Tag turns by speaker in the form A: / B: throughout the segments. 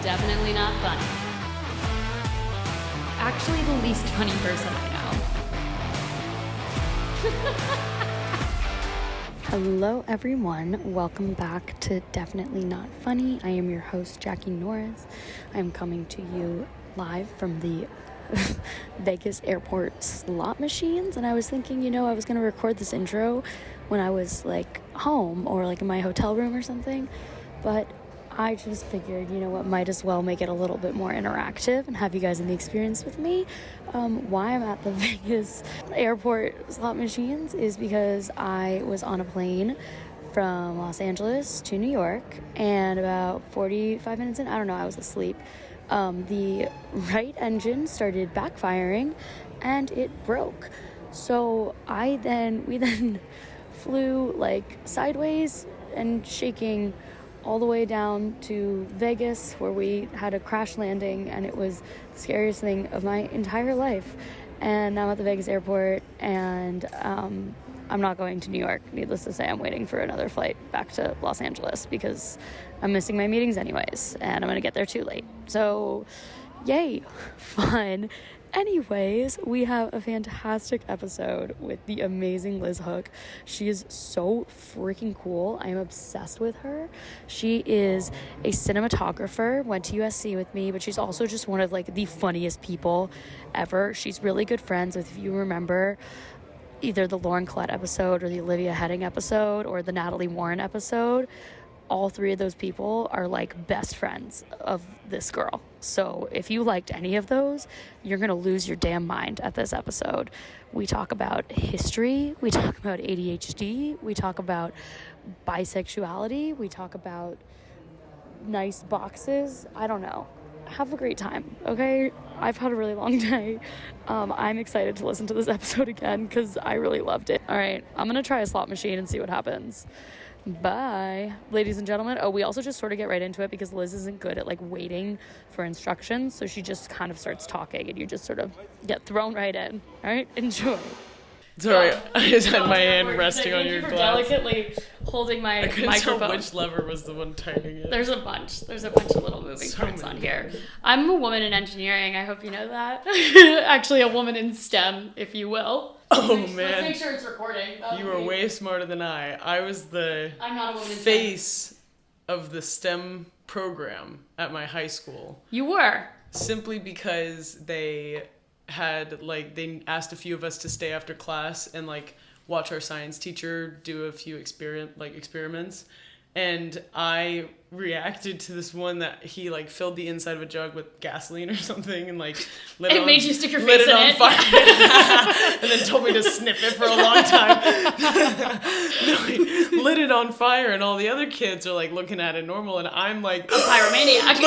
A: definitely not funny. Actually, the least funny person I know.
B: Hello everyone, welcome back to Definitely Not Funny. I am your host, Jackie Norris. I am coming to you live from the Vegas airport slot machines, and I was thinking, I was going to record this intro when I was home or in my hotel room or something, but I just figured, might as well make it a little bit more interactive and have you guys in the experience with me. Why I'm at the Vegas airport slot machines is because I was on a plane from Los Angeles to New York, and about 45 minutes in, I don't know, I was asleep. The right engine started backfiring and it broke. So we then flew sideways and shaking all the way down to Vegas, where we had a crash landing, and it was the scariest thing of my entire life. And now I'm at the Vegas airport, and I'm not going to New York. Needless to say, I'm waiting for another flight back to Los Angeles because I'm missing my meetings anyways, and I'm going to get there too late. So, yay, fun. Anyways, we have a fantastic episode with the amazing Liz Hook. She is so freaking cool. I am obsessed with her. She is a cinematographer, went to USC with me, but she's also just one of the funniest people ever. She's really good friends with, if you remember, either the Lauren Collette episode or the Olivia Heading episode or the Natalie Warren episode. All three of those people are best friends of this girl. So if you liked any of those, you're going to lose your damn mind at this episode. We talk about history. We talk about ADHD. We talk about bisexuality. We talk about nice boxes. I don't know. Have a great time, okay? I've had a really long day. I'm excited to listen to this episode again because I really loved it. All right, I'm going to try a slot machine and see what happens. Bye, ladies and gentlemen. Oh, we also just sort of get right into it because Liz isn't good at waiting for instructions, so she just kind of starts talking and you just sort of get thrown right in. All right, enjoy.
C: Sorry, I just had my hand resting on your glass.
A: Delicately holding my
C: I couldn't
A: microphone.
C: tell which lever was the one tightening it.
A: There's a bunch of little moving parts on here. I'm a woman in engineering. I hope you know that. Actually, a woman in STEM, if you will.
C: Oh,
A: Let's
C: man.
A: make sure it's recording.
C: You were way smarter than I. I was the
A: I'm not a woman in
C: face of the STEM program at my high school.
A: You were.
C: Simply because they had, they asked a few of us to stay after class and, watch our science teacher do a few experiments. And I reacted to this one that he filled the inside of a jug with gasoline or something and made
A: you stick your face in
C: on
A: it.
C: fire and then told me to sniff it for a long time. No, he lit it on fire and all the other kids are looking at it normal and I'm
A: a pyromaniac.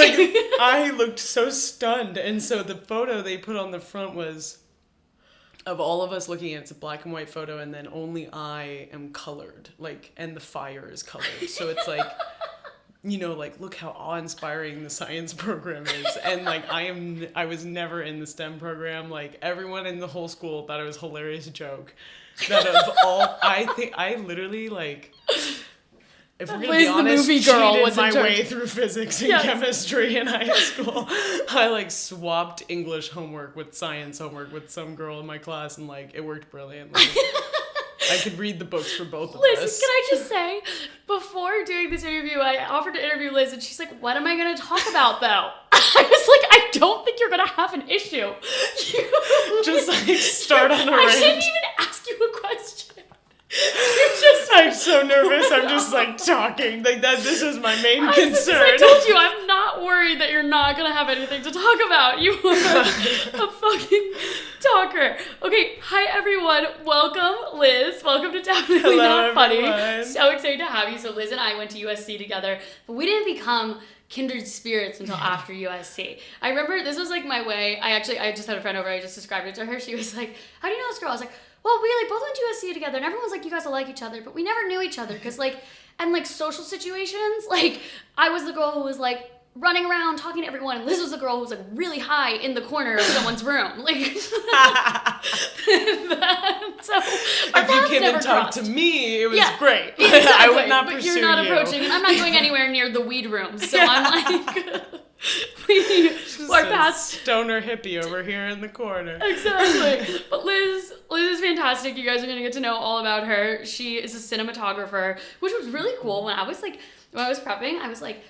C: I looked so stunned. And so the photo they put on the front was of all of us looking at it. It's a black and white photo, and then only I am colored, and the fire is colored. So it's look how awe-inspiring the science program is. And I was never in the STEM program. Everyone in the whole school thought it was a hilarious joke. That of all, I literally if we're gonna be honest,
A: the movie girl
C: cheated
A: was
C: my way through physics and chemistry in high school. I swapped English homework with science homework with some girl in my class, and it worked brilliantly. I could read the books for both of
A: Liz,
C: us.
A: can I just say, before doing this interview, I offered to interview Liz, and she's like, "What am I going to talk about, though?" I was like, "I don't think you're going to have an issue."
C: Just start on a rant.
A: I didn't even ask you a question.
C: I'm so nervous. I'm just talking that. This is my main concern.
A: I told you I'm not worried that you're not gonna have anything to talk about. You are a fucking talker. Okay, hi everyone. Welcome, Liz. Welcome to Definitely Not Funny. So excited to have you. So Liz and I went to USC together, but we didn't become kindred spirits until after USC. I remember this was my way. I just had a friend over. I just described it to her. She was like, "How do you know this girl?" I was like, well, we both went to USC together, and everyone's like, you guys will like each other, but we never knew each other, because and social situations, I was the girl who was running around talking to everyone, and Liz was the girl who was really high in the corner of someone's room. So
C: if you came and talked to me, it was great.
A: Exactly.
C: I would not pursue
A: But you're not
C: you.
A: approaching, and I'm not going anywhere near the weed room. So I'm Our paths.
C: Stoner hippie over here in the corner.
A: Exactly. But Liz is fantastic. You guys are gonna get to know all about her. She is a cinematographer, which was really cool. When I was prepping, I was like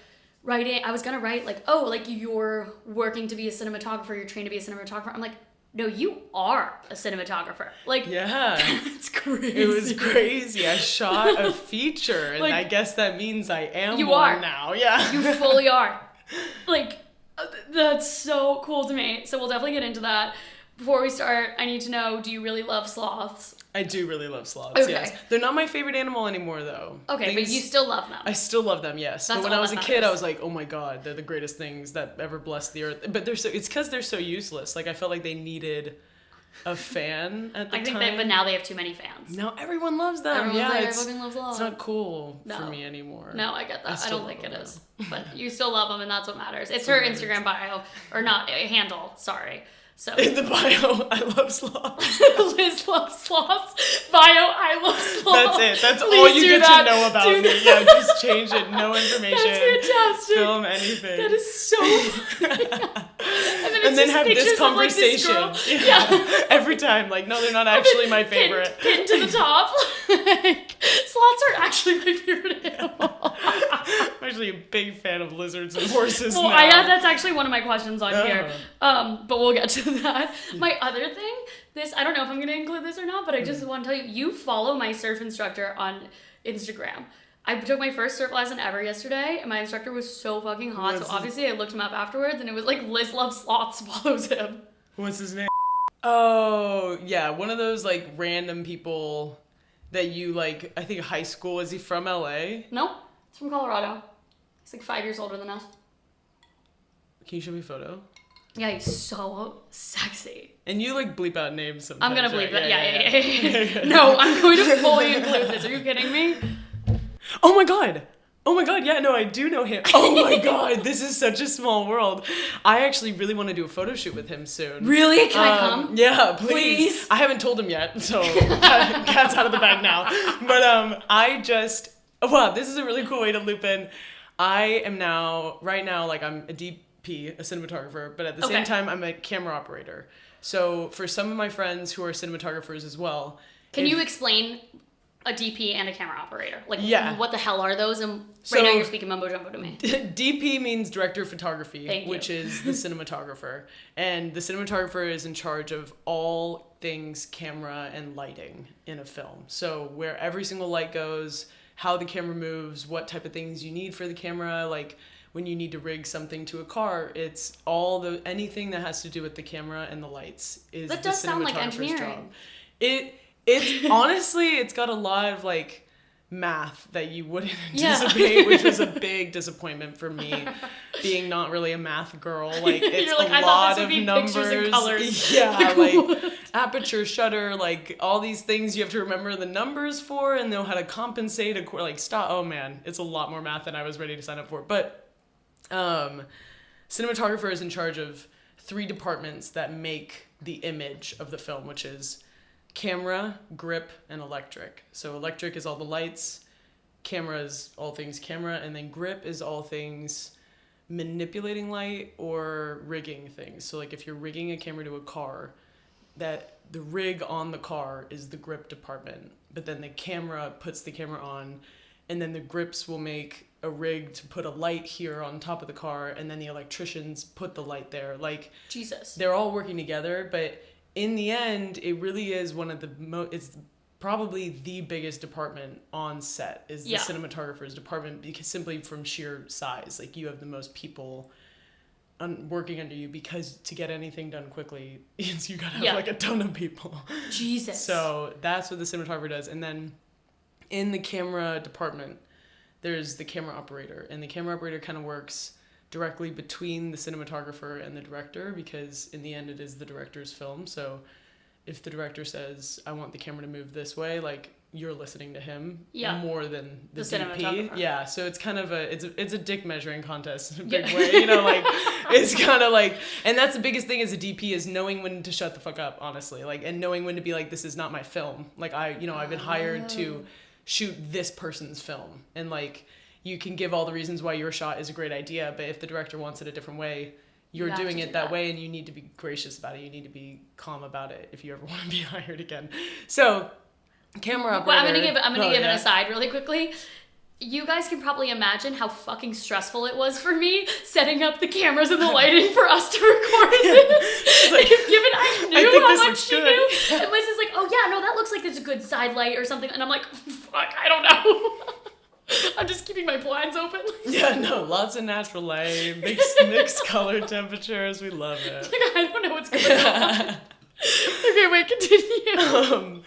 A: writing. I was gonna write like, oh, like you're working to be a cinematographer. You're trained to be a cinematographer. I'm like, no, you are a cinematographer. Like,
C: yeah,
A: it's crazy.
C: It was crazy. I shot a feature, and
A: like,
C: I guess that means I am
A: you
C: one
A: are
C: now. Yeah,
A: you fully are. Like, that's so cool to me. So we'll definitely get into that. Before we start, I need to know: do you really love sloths?
C: I do really love sloths.
A: Okay.
C: Yes, they're not my favorite animal anymore, though.
A: Okay, but you still love them.
C: I still love them, yes.
A: That's
C: but when
A: all
C: I was
A: that
C: a kid, I
A: matters.
C: was like, oh my god, they're the greatest things that ever blessed the earth. But it's because they're so useless. Like, I felt like they needed a fan at the time.
A: But now they have too many fans.
C: Now everyone loves them.
A: Everyone's
C: yeah,
A: like, I
C: it's
A: fucking love sloths.
C: not cool for
A: No.
C: me anymore.
A: No, I get that. I
C: still
A: don't think
C: love
A: it
C: them,
A: is. But you still love them, and that's what matters. It's her Instagram bio, or not, handle, sorry. So
C: In the bio, I love sloths.
A: Liz loves sloths. Bio, I love sloths.
C: That's it. That's
A: Please
C: all you
A: do
C: get
A: that.
C: to know about
A: Do
C: me.
A: that.
C: Yeah, just change it. No information.
A: That's fantastic.
C: Film anything.
A: That is so funny.
C: And then have this
A: pictures of, like, this
C: conversation.
A: girl.
C: Yeah. Every time. Like, no, they're not actually my favorite.
A: Pinned to the top. Like, sloths are actually my favorite animal.
C: I'm actually a big fan of lizards and horses
A: Well,
C: now.
A: that's actually one of my questions on here. But we'll get to that. My other thing, I don't know if I'm going to include this or not, but I just want to tell you, you follow my surf instructor on Instagram. I took my first surf lesson ever yesterday, and my instructor was so fucking hot. So obviously I looked him up afterwards, and it was like Liz Loves Sloths follows him.
C: What's his name? Oh, yeah. One of those, like, random people that you, like, I think high school. Is he from LA?
A: Nope. He's from Colorado. He's like 5 years older than us.
C: Can you show me a photo?
A: Yeah, he's so sexy.
C: And you, like, bleep out names sometimes.
A: I'm gonna bleep
C: right?
A: that. Yeah. No, I'm going to fully include this. Are you kidding me?
C: Oh my god! Oh my god, yeah, no, I do know him. Oh my god, this is such a small world. I actually really want to do a photo shoot with him soon.
A: Really? Can I come?
C: Yeah, please.
A: Please?
C: I haven't told him yet, so cat's out of the bag now. But wow, this is a really cool way to loop in. I am right now, like, I'm a DP, a cinematographer, but at the same time, I'm a camera operator. So for some of my friends who are cinematographers as well.
A: Can you explain a DP and a camera operator? Like,
C: Yeah.
A: what the hell are those? And
C: So-
A: right now you're speaking mumbo jumbo to me.
C: DP means director of photography,
A: Thank you.
C: which is the cinematographer. And the cinematographer is in charge of all things camera and lighting in a film. So where every single light goes, how the camera moves, what type of things you need for the camera, like when you need to rig something to a car, it's anything that has to do with the camera and the lights is
A: That
C: the
A: does sound like
C: cinematographer's
A: engineering.
C: job. It's honestly, it's got a lot of, like, math that you wouldn't anticipate, which was a big disappointment for me, being not really a math girl. Like, it's
A: You're like,
C: a
A: I thought
C: lot
A: this would
C: of
A: be
C: numbers.
A: pictures and colors.
C: Yeah, like
A: what?
C: aperture, shutter, like all these things you have to remember the numbers for and know how to compensate. Like, stop. Oh man, it's a lot more math than I was ready to sign up for. But cinematographer is in charge of 3 departments that make the image of the film, which is camera, grip, and electric. So electric is all the lights, camera is all things camera, and then grip is all things manipulating light or rigging things. So, like, if you're rigging a camera to a car, that the rig on the car is the grip department, but then the camera puts the camera on, and then the grips will make a rig to put a light here on top of the car, and then the electricians put the light there. Like,
A: Jesus.
C: they're all working together, but in the end, it really is one of the it's probably the biggest department on set is the cinematographer's department, because simply from sheer size, like, you have the most people working under you, because to get anything done quickly, you gotta have like a ton of people.
A: Jesus.
C: So that's what the cinematographer does. And then in the camera department, there's the camera operator, and the camera operator kind of works directly between the cinematographer and the director, because in the end it is the director's film. So if the director says, I want the camera to move this way, like, you're listening to him more than the DP.
A: cinematographer.
C: Yeah, so it's kind of it's a dick measuring contest in a big way, you know, like, it's kind of like, and that's the biggest thing as a DP, is knowing when to shut the fuck up, honestly, like, and knowing when to be like, this is not my film. Like, I've been hired to shoot this person's film, and, like, you can give all the reasons why your shot is a great idea, but if the director wants it a different way, you're doing it that way, and you need to be gracious about it. You need to be calm about it if you ever want to be hired again. So, camera operator.
A: Well, I'm gonna give an aside really quickly. You guys can probably imagine how fucking stressful it was for me setting up the cameras and the lighting for us to record this.
C: Like,
A: Given I knew how much she
C: good.
A: knew. And Liz is like, oh yeah, no, that looks like it's a good side light or something. And I'm like, fuck, I don't know. I'm just keeping my blinds open.
C: Yeah, no, lots of natural light, mixed color temperatures. We love it.
A: Like, I don't know what's going on. Okay, wait, continue.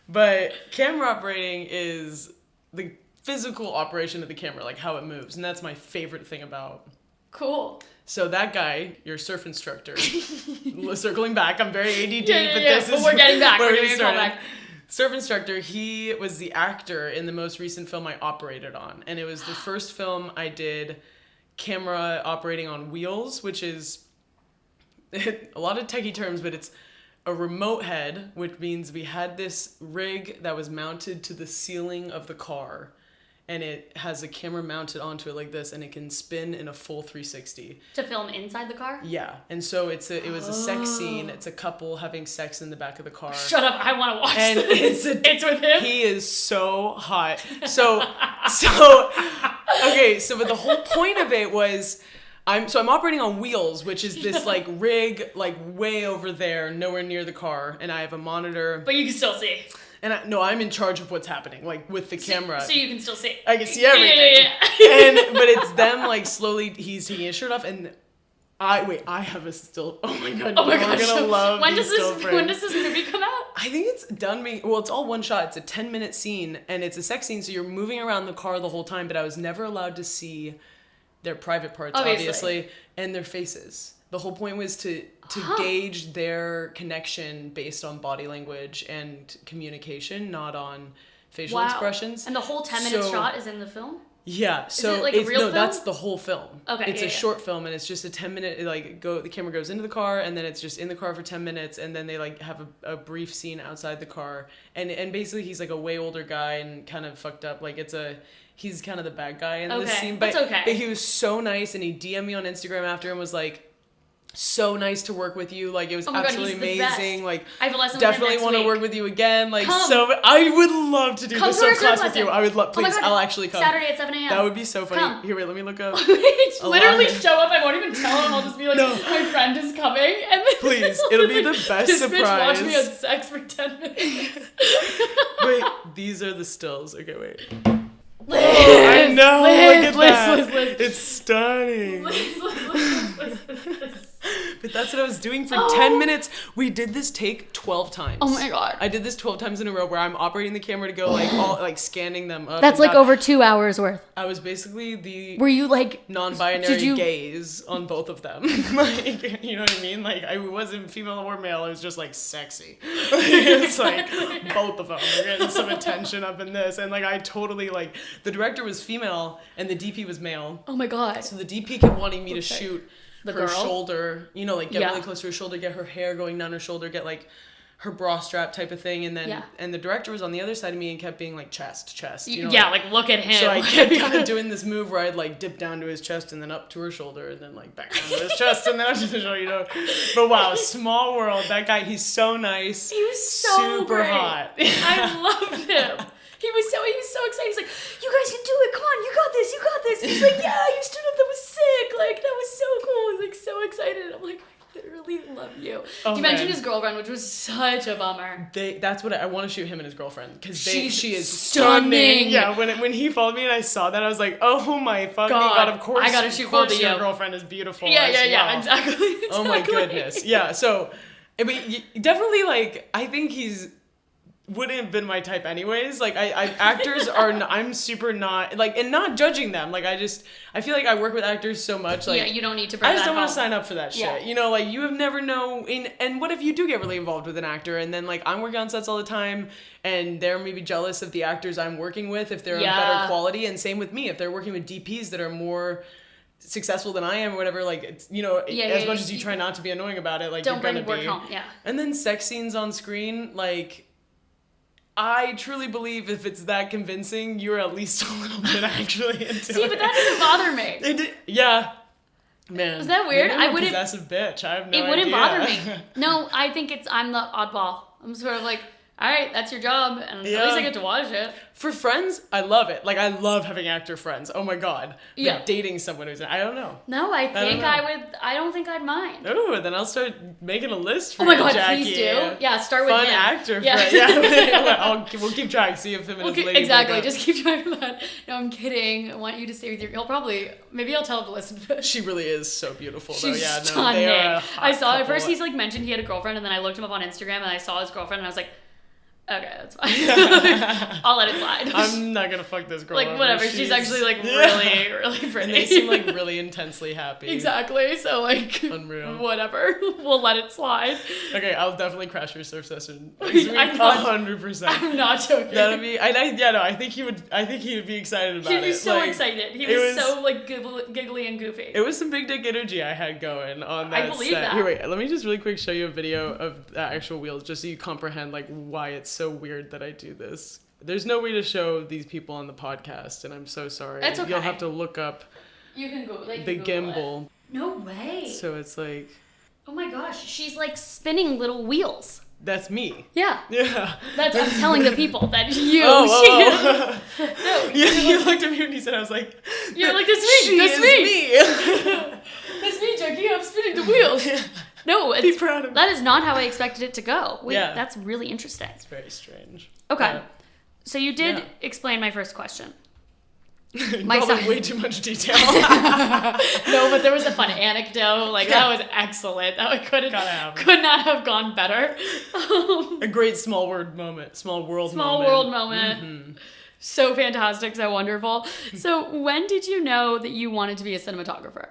C: But camera operating is the physical operation of the camera, like how it moves, and that's my favorite thing about.
A: Cool.
C: So that guy, your surf instructor, circling back, I'm very ADD,
A: but we're getting back. We're getting back.
C: Surf instructor, he was the actor in the most recent film I operated on, and it was the first film I did camera operating on wheels, which is a lot of techie terms, but it's a remote head, which means we had this rig that was mounted to the ceiling of the car, and it has a camera mounted onto it like this, and it can spin in a full 360.
A: To film inside the car?
C: Yeah, and so it was a sex scene. It's a couple having sex in the back of the car.
A: Shut up! I want to watch
C: and
A: this. It's with him.
C: He is so hot. So okay. So, but the whole point of it was, I'm operating on wheels, which is this like rig, like way over there, nowhere near the car, and I have a monitor.
A: But you can still see.
C: And I'm in charge of what's happening, like with the camera.
A: So you can still see.
C: I can see everything. Yeah. But it's them like slowly. He's taking his shirt off, and I have a still. Oh my god!
A: Oh my gosh!
C: We're gonna love
A: when does this movie come out?
C: I think it's done. Well, it's all one shot. It's a 10-minute scene, and it's a sex scene. So you're moving around the car the whole time. But I was never allowed to see their private parts, obviously, and their faces. The whole point was to gauge their connection based on body language and communication, not on facial expressions.
A: And the whole 10-minute shot is in the film?
C: Yeah. So
A: is it like a real film?
C: That's the whole film.
A: Okay.
C: It's a short film, and it's just a 10-minute the camera goes into the car, and then it's just in the car for 10 minutes, and then they like have a brief scene outside the car, and basically he's like a way older guy and kind of fucked up. Like he's kind of the bad guy in this scene, but he was so nice, and he DM'd me on Instagram after and was like, so nice to work with you. Like, it was absolutely amazing. Like,
A: I have a lesson
C: definitely want to work with you again. Like, I would love to do the surf class with you. I would love. Please, I'll actually come.
A: Saturday at 7 a.m.
C: That would be so funny. Here, wait, let me look up.
A: Literally show up. I won't even tell him. I'll just be like, my friend is coming, and then
C: please, it'll be the best
A: this
C: surprise.
A: Bitch watch me have sex for 10 minutes.
C: Wait, these are the stills. Okay, wait.
A: Liz,
C: I know.
A: Liz,
C: look at
A: Liz,
C: that.
A: Liz.
C: It's stunning.
A: Liz.
C: But that's what I was doing for 10 minutes. We did this take 12 times.
A: Oh my god.
C: I did this 12 times in a row where I'm operating the camera to go like scanning them up.
B: That's like over 2 hours worth.
C: I was basically the
B: Were you like
C: non-binary gaze on both of them. Like, you know what I mean? Like, I wasn't female or male. I was just like sexy. It's like both of them are getting some attention up in this. And like, I totally like, the director was female and the DP was male.
A: Oh my god.
C: So the DP kept wanting me to shoot
A: the
C: her
A: girl?
C: Shoulder, you know, like get really close to her shoulder, get her hair going down her shoulder, get like her bra strap type of thing, and then and the director was on the other side of me and kept being like chest, you know,
A: like look at him.
C: So I kept kind of doing this move where I'd like dip down to his chest and then up to her shoulder and then like back down to his chest and then up to the shoulder, you know. But wow, small world. That guy, he's so nice.
A: He was so
C: super
A: great.
C: hot.
A: I loved him. He was so excited. He's like, you guys can do it. Come on, you got this. He's like, yeah, you stood up. That was sick. Like, that was so cool. He's like so excited. I'm like, I literally love you.
C: Oh,
A: he mentioned his girlfriend, which was such a bummer.
C: That's what I want to shoot him and his girlfriend because she is
A: stunning.
C: Yeah, when he followed me and I saw that, I was like, oh my fucking god! Of course,
A: I gotta shoot both of you.
C: Your girlfriend is beautiful.
A: Yeah, exactly.
C: Oh my goodness, yeah. So, I mean, definitely like I think he's wouldn't have been my type anyways. Like actors are I'm super not like, and not judging them. Like I feel like I work with actors so much. Like,
A: yeah, you don't need to bring
C: I just
A: that
C: don't want to
A: home.
C: sign up for that shit. You know, like you have never know and what if you do get really involved with an actor and then like I'm working on sets all the time and they're maybe jealous of the actors I'm working with if they're of better quality, and same with me if they're working with DPs that are more successful than I am or whatever, like it's, you know, as much as you try not to be annoying about it, like
A: don't
C: you're gonna
A: bring work
C: be.
A: home. Yeah.
C: And then sex scenes on screen, like I truly believe if it's that convincing, you're at least a little bit actually into it.
A: See, but that doesn't bother me.
C: Yeah. Man.
A: Is that weird?
C: Maybe
A: I
C: I'm a
A: wouldn't.
C: possessive bitch. I have no idea.
A: It wouldn't bother me. No, I think I'm the oddball. I'm sort of like, all right, that's your job, and at least I get to watch it.
C: For Friends, I love it. Like, I love having actor friends. Oh my god.
A: Yeah.
C: But dating someone who's I don't know.
A: No, I don't think I'd mind.
C: Oh, then I'll start making a list for
A: Oh my god,
C: Jackie.
A: please do. Yeah, start with
C: Fun
A: him.
C: actor
A: Yeah.
C: friend. Yeah. We'll keep track. See if him and his lady
A: exactly.
C: break up.
A: Just keep track of that. No, I'm kidding. I want you to stay with maybe I'll tell him to listen to it.
C: She really is so beautiful, though.
A: She's
C: Yeah, no,
A: stunning.
C: they are a hot
A: I saw at
C: couple.
A: first he's like mentioned he had a girlfriend, and then I looked him up on Instagram and I saw his girlfriend and I was like, okay, that's fine. I'll let it slide.
C: I'm not gonna fuck this girl.
A: Like
C: over.
A: whatever. She's actually like really, really pretty.
C: And they seem like really intensely happy.
A: Exactly. So like
C: Unreal.
A: whatever. We'll let it slide.
C: Okay, I'll definitely crash your surf session.
A: I'm not-
C: 100%.
A: I'm not joking.
C: That'd be. I think he would. I think he would be excited about it.
A: He'd be so
C: Like,
A: excited. He
C: it
A: was so like giggly and goofy.
C: It was some big dick energy I had going on that
A: I believe
C: set.
A: that.
C: Here, wait. Let me just really quick show you a video of the actual wheels, just so you comprehend like why it's so weird that I do this. There's no way to show these people on the podcast, and I'm so sorry.
A: That's okay.
C: You'll have to look up
A: You can go like
C: the
A: Google it.
C: gimbal.
A: No way.
C: So it's like
A: Oh my gosh, she's like spinning little wheels.
C: that's me.
A: Yeah.
C: Yeah.
A: That's I'm telling the people that you.
C: Oh.
A: No,
C: You looked at me when you said I was like.
A: You're like, that's me.
C: She
A: That's
C: is
A: me.
C: me.
A: That's me, Jackie. I'm spinning the wheels. No,
C: Be proud of me.
A: that is not how I expected it to go. Wait,
C: Yeah.
A: that's really interesting.
C: It's very strange.
A: Okay.
C: But
A: So you did
C: Yeah.
A: explain my first question.
C: my
A: son-
C: way too much detail.
A: No, but there was a fun anecdote. Like that was excellent. That
C: Gotta have it.
A: could not have gone better.
C: A great small world moment.
A: Small world moment. So fantastic, so wonderful. So when did you know that you wanted to be a cinematographer?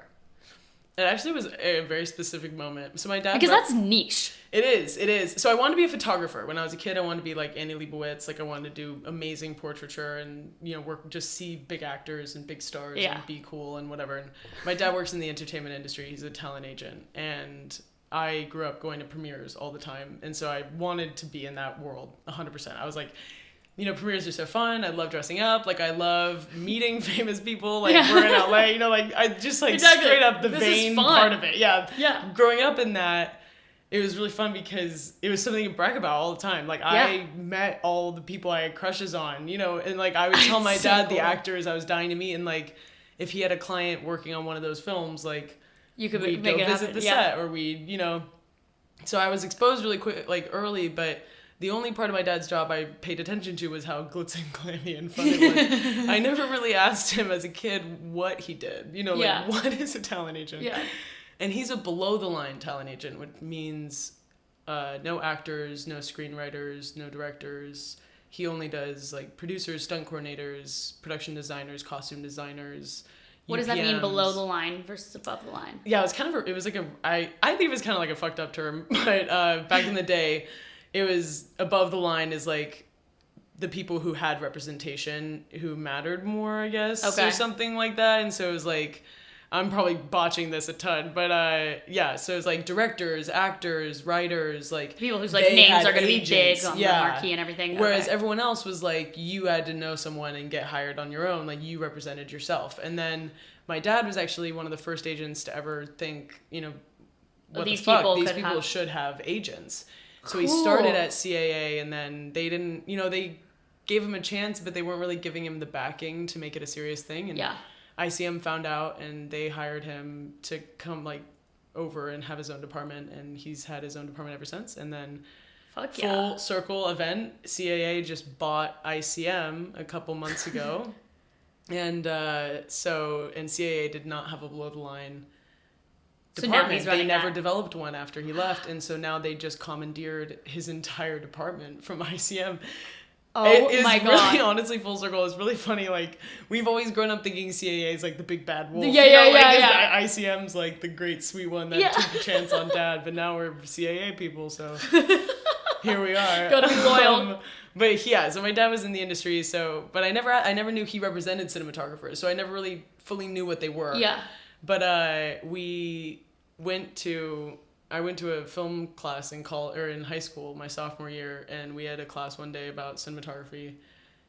C: It actually was a very specific moment. So my dad.
A: Because that's niche.
C: It is. So I wanted to be a photographer. When I was a kid, I wanted to be like Annie Leibovitz. Like I wanted to do amazing portraiture and, see big actors and big stars and be cool and whatever. And my dad works in the entertainment industry. He's a talent agent. And I grew up going to premieres all the time. And so I wanted to be in that world 100%. I was like, premieres are so fun. I love dressing up. Like, I love meeting famous people. Like, we're in LA. I just, like,
A: Exactly.
C: straight up the
A: This
C: vain
A: is fun.
C: part of it. Yeah.
A: Yeah.
C: Growing up in that, it was really fun because it was something to brag about all the time. Like, I met all the people I had crushes on, and, like, I would tell my
A: So
C: dad
A: cool.
C: the actors I was dying to meet. And, like, if he had a client working on one of those films, like,
A: You could
C: we'd
A: make
C: go
A: it
C: visit
A: happen.
C: the set or we'd, So I was exposed really quick, like, early, but the only part of my dad's job I paid attention to was how glitzy and glammy and fun it was. I never really asked him as a kid what he did. What is a talent agent?
A: Yeah.
C: And he's a below-the-line talent agent, which means no actors, no screenwriters, no directors. He only does, like, producers, stunt coordinators, production designers, costume designers.
A: What does that mean,
C: UPMs.
A: below the line versus above the line?
C: Yeah, I think it was kind of like a fucked up term, but back in the day, it was above the line is like the people who had representation who mattered more, I guess, or something like that. And so it was like, I'm probably botching this a ton, but so it's like directors, actors, writers, like
A: People whose like names are going to be big
C: agents.
A: on the marquee and everything.
C: Whereas
A: Okay.
C: everyone else was like, you had to know someone and get hired on your own, like you represented yourself. And then my dad was actually one of the first agents to ever think, what
A: These
C: the fuck,
A: people
C: these
A: could
C: people
A: have-
C: should have agents. So
A: Cool.
C: he started at CAA and then they didn't, they gave him a chance, but they weren't really giving him the backing to make it a serious thing. And
A: Yeah.
C: ICM found out and they hired him to come like over and have his own department, and he's had his own department ever since. And then
A: Fuck
C: full circle event, CAA just bought ICM a couple months ago. And CAA did not have a below the line
A: So now
C: department.
A: he's
C: They
A: running
C: never
A: that.
C: developed one after he left, and so now they just commandeered his entire department from ICM.
A: Oh
C: It
A: my
C: is
A: God.
C: really, honestly, full circle. It's really funny. Like, we've always grown up thinking CAA is like the big bad wolf. ICM's like the great sweet one that took a chance on dad, but now we're CAA people, so here we are.
A: Gotta be loyal.
C: But yeah, so my dad was in the industry, but I never knew he represented cinematographers, so I never really fully knew what they were.
A: Yeah.
C: But we went to I went to a film class in high school, my sophomore year, and we had a class one day about cinematography,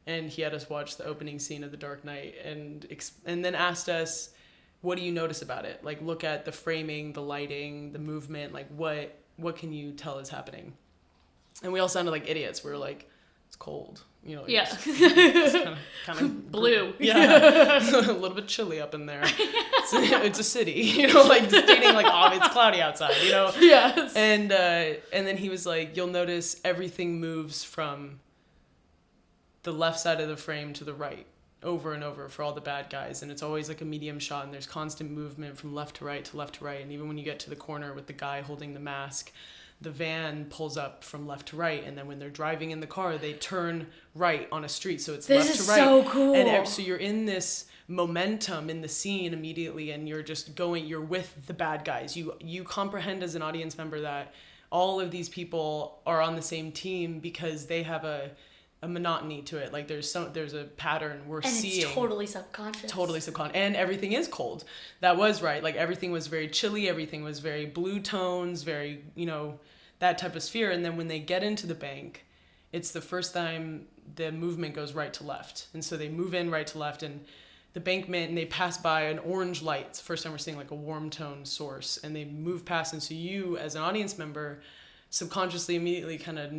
C: and he had us watch the opening scene of The Dark Knight, and then asked us, what do you notice about it? Like, look at the framing, the lighting, the movement, like what can you tell is happening? And we all sounded like idiots. We were like, it's cold. You know, like
A: Yeah.
C: it's kind of
A: blue.
C: Yeah. A little bit chilly up in there. It's a city, you know, like stating like, oh, it's cloudy outside, you know?
A: Yes.
C: And then he was like, you'll notice everything moves from the left side of the frame to the right over and over for all the bad guys, and it's always like a medium shot, and there's constant movement from left to right to left to right, and even when you get to the corner with the guy holding the mask, the van pulls up from left to right, and then when they're driving in the car, they turn right on a street, so it's left to right.
A: This is so cool.
C: And so you're in this momentum in the scene immediately, and you're with the bad guys. You comprehend as an audience member that all of these people are on the same team because they have a monotony to it. Like there's a pattern we're seeing.
A: And it's totally subconscious.
C: And everything is cold. That was right. Like everything was very chilly. Everything was very blue tones, very, you know, that type of sphere. And then when they get into the bank, it's the first time the movement goes right to left. And so they move in right to left, and the bankment, and they pass by an orange light. It's the first time we're seeing like a warm tone source, and they move past. And so you as an audience member subconsciously immediately kind of,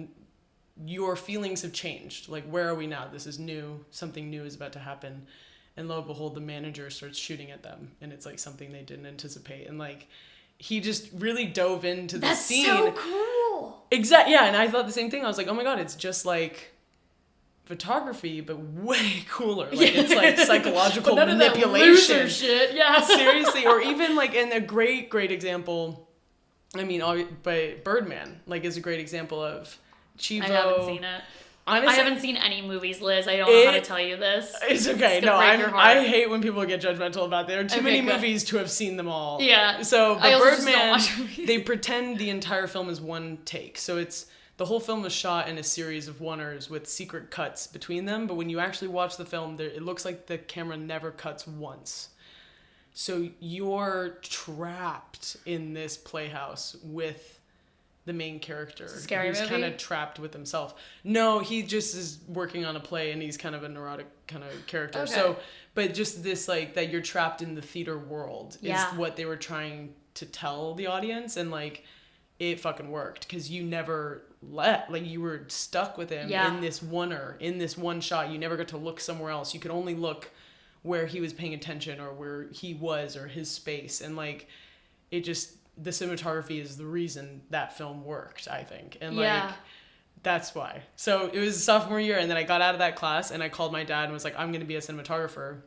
C: your feelings have changed. Like, where are we now? This is new. Something new is about to happen. And lo and behold, the manager starts shooting at them. And it's like something they didn't anticipate. And like, he just really dove into the scene.
A: That's so cool.
C: Exactly. Yeah. And I thought the same thing. I was like, oh my God, it's just like photography, but way cooler. Like, it's like psychological
A: but none
C: manipulation.
A: Of that loser shit. Yeah.
C: Seriously. Or even like, in a great example, I mean, but Birdman, like, is a great example of Chivo.
A: I haven't seen it.
C: Honestly,
A: I haven't seen any movies, Liz. I don't know how to tell you this.
C: It's okay.
A: It's
C: no,
A: break your heart.
C: I hate when people get judgmental about there are too many movies to have seen them all.
A: Yeah.
C: So,
A: I
C: but
A: also just don't
C: Birdman,
A: watch movies.
C: they pretend the entire film is one take. So the whole film was shot in a series of oneers with secret cuts between them. But when you actually watch the film, it looks like the camera never cuts once. So you're trapped in this playhouse with the main character,
A: scary
C: who's
A: movie?
C: kind of trapped with himself. No, he just is working on a play, and he's kind of a neurotic kind of character.
A: Okay.
C: So, but just this, like, that you're trapped in the theater world is
A: Yeah.
C: what they were trying to tell the audience, and like, it fucking worked because you never you were stuck with him in this one shot. You never got to look somewhere else. You could only look where he was paying attention or where he was or his space, and like, it just. The cinematography is the reason that film worked, I think. And like, that's why. So it was sophomore year, and then I got out of that class and I called my dad and was like, I'm going to be a cinematographer.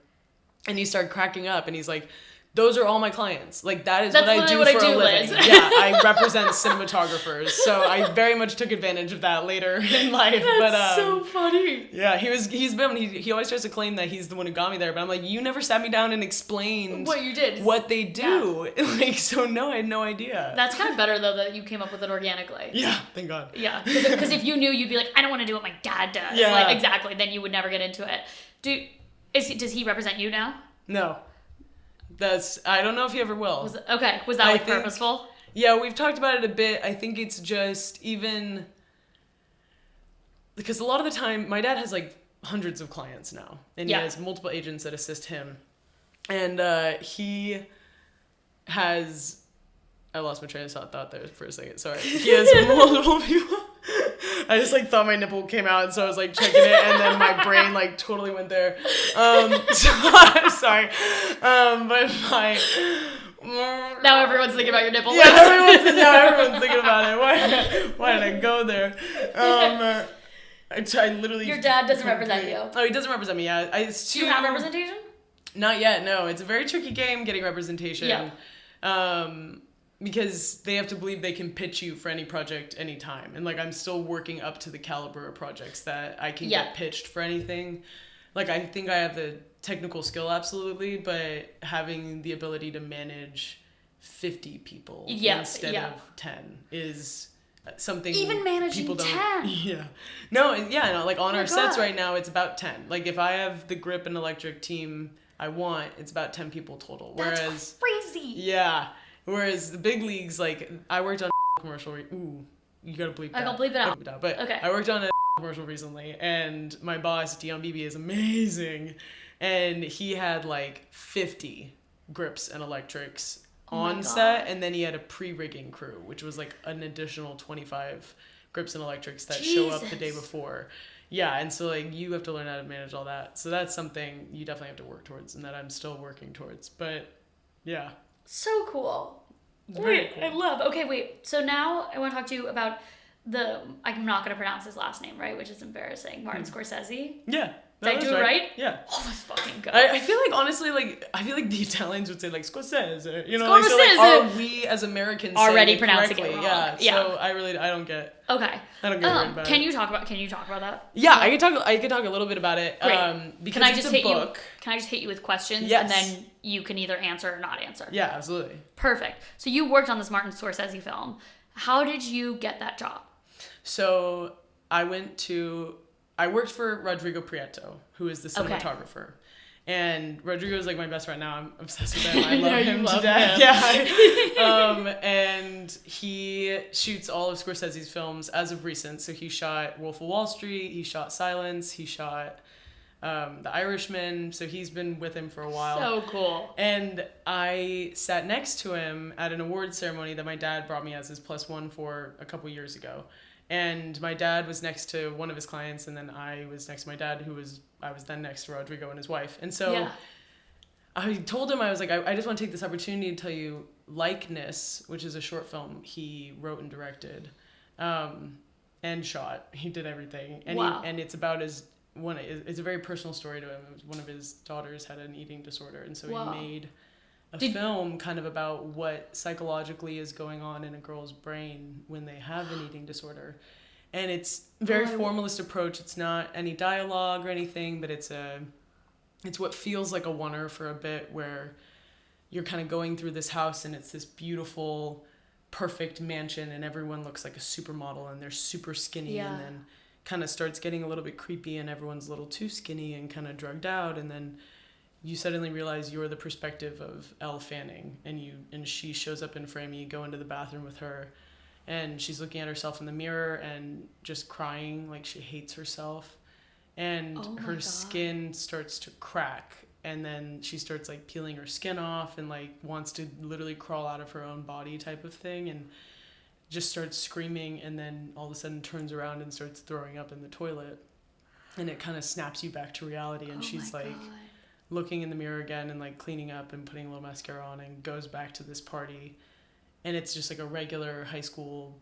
C: And he started cracking up and he's like, those are all my clients. Like, that's what I do for a living.
A: Liz.
C: Yeah, I represent cinematographers. So I very much took advantage of that later in life.
A: That's so funny.
C: Yeah, he always tries to claim that he's the one who got me there, but I'm like, you never sat me down and explained
A: what you did,
C: what they do. Yeah. Like, so no, I had no idea.
A: That's kind of better though that you came up with it organically.
C: Yeah, thank God.
A: Yeah, because if you knew, you'd be like, I don't want to do what my dad does.
C: Yeah,
A: like, exactly. Then you would never get into it. Does he represent you now?
C: No. I don't know if he ever will.
A: Was that purposeful?
C: Yeah, we've talked about it a bit. I think it's just even because a lot of the time my dad has like hundreds of clients now, and he has multiple agents that assist him, and he has. I lost my train of thought there for a second. Sorry. He has multiple people. I just like thought my nipple came out, and so I was like checking it, and then my brain like totally went there. So I'm sorry. But
A: now everyone's thinking about your nipple.
C: Yeah, everyone's thinking about it. Why did I go there? I literally.
A: Your dad doesn't represent you.
C: Oh, he doesn't represent me. Yeah,
A: Do you have representation?
C: Not yet. No, it's a very tricky game getting representation.
A: Yeah.
C: Because they have to believe they can pitch you for any project anytime. And like, I'm still working up to the caliber of projects that I can get pitched for anything. Like, I think I have the technical skill, absolutely, but having the ability to manage 50 people instead of 10 is something
A: even managing
C: people don't.
A: 10.
C: Yeah. No, like on our sets right now, it's about 10. Like, if I have the grip and electric team I want, it's about 10 people total.
A: That's crazy.
C: Yeah. Whereas the big leagues, like, I worked on a commercial. Ooh, you gotta bleep that.
A: I can bleep it out.
C: But
A: Okay.
C: I worked on a commercial recently, and my boss, Dion Beebe, is amazing. And he had like 50 grips and electrics on set, and then he had a pre-rigging crew, which was like an additional 25 grips and electrics that show up the day before. Yeah, and so like you have to learn how to manage all that. So that's something you definitely have to work towards, and that I'm still working towards. But yeah.
A: So cool.
C: Very cool.
A: I love. Okay, wait. So now I want to talk to you about I'm not going to pronounce his last name, right? Which is embarrassing. Martin Scorsese.
C: Yeah.
A: Did I do it right?
C: Yeah.
A: Oh, let's fucking go.
C: I feel like, honestly, like, I feel like the Italians would say, like, Scorsese, you know?
A: Scorsese.
C: Like, so, like, are we, as Americans,
A: already
C: saying
A: pronouncing
C: correctly?
A: it wrong?
C: Yeah, so I don't get...
A: Okay.
C: I don't get worried about
A: can
C: it.
A: you talk about that?
C: Yeah, I can talk a little bit about it.
A: Great.
C: Because
A: can I
C: it's
A: just
C: a
A: hit
C: book.
A: Can I just hit you with questions?
C: Yes.
A: And then you can either answer or not answer.
C: Yeah, absolutely.
A: Perfect. So you worked on this Martin Scorsese film. How did you get that job?
C: So I worked for Rodrigo Prieto, who is the cinematographer. And Rodrigo's like my best friend now. I'm obsessed with him. I love him to death. Yeah. And he shoots all of Scorsese's films as of recent. So he shot Wolf of Wall Street, he shot Silence, he shot The Irishman. So he's been with him for a while.
A: So cool.
C: And I sat next to him at an awards ceremony that my dad brought me as his +1 for a couple years ago. And my dad was next to one of his clients, and then I was next to my dad, I was then next to Rodrigo and his wife. And so I told him, I was like, I just want to take this opportunity to tell you Likeness, which is a short film he wrote and directed, and shot. He did everything. And and it's about it's a very personal story to him. One of his daughters had an eating disorder, and so he made a film kind of about what psychologically is going on in a girl's brain when they have an eating disorder. And it's very formalist approach. It's not any dialogue or anything, but it's what feels like a oneer for a bit, where you're kind of going through this house and it's this beautiful, perfect mansion, and everyone looks like a supermodel and they're super skinny, and then kind of starts getting a little bit creepy and everyone's a little too skinny and kind of drugged out, and then you suddenly realize you're the perspective of Elle Fanning, and she shows up in frame, and you go into the bathroom with her, and she's looking at herself in the mirror and just crying like she hates herself, and her skin starts to crack, and then she starts like peeling her skin off and like wants to literally crawl out of her own body type of thing, and just starts screaming, and then all of a sudden turns around and starts throwing up in the toilet, and it kind of snaps you back to reality, and she's like looking in the mirror again and like cleaning up and putting a little mascara on, and goes back to this party, and it's just like a regular high school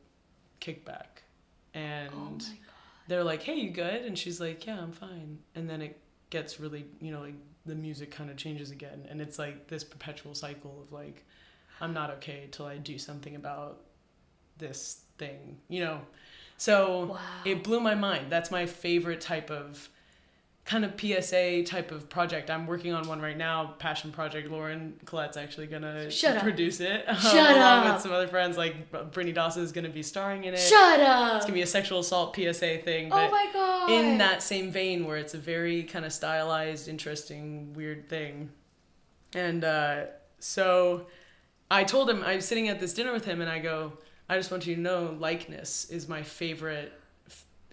C: kickback, and they're like, hey, you good? And she's like, yeah, I'm fine. And then it gets really, like the music kind of changes again, and it's like this perpetual cycle of like, I'm not okay till I do something about this thing, so it blew my mind. That's my favorite type of kind of PSA type of project. I'm working on one right now, passion project. Lauren Collette's actually gonna produce it. Along with some other friends, like Brittany Dawson is gonna be starring in it.
A: Shut up!
C: It's gonna be a sexual assault PSA thing. But
A: oh my god!
C: In that same vein, where it's a very kind of stylized, interesting, weird thing. And so I told him, I was sitting at this dinner with him, and I go, I just want you to know, Likeness is my favorite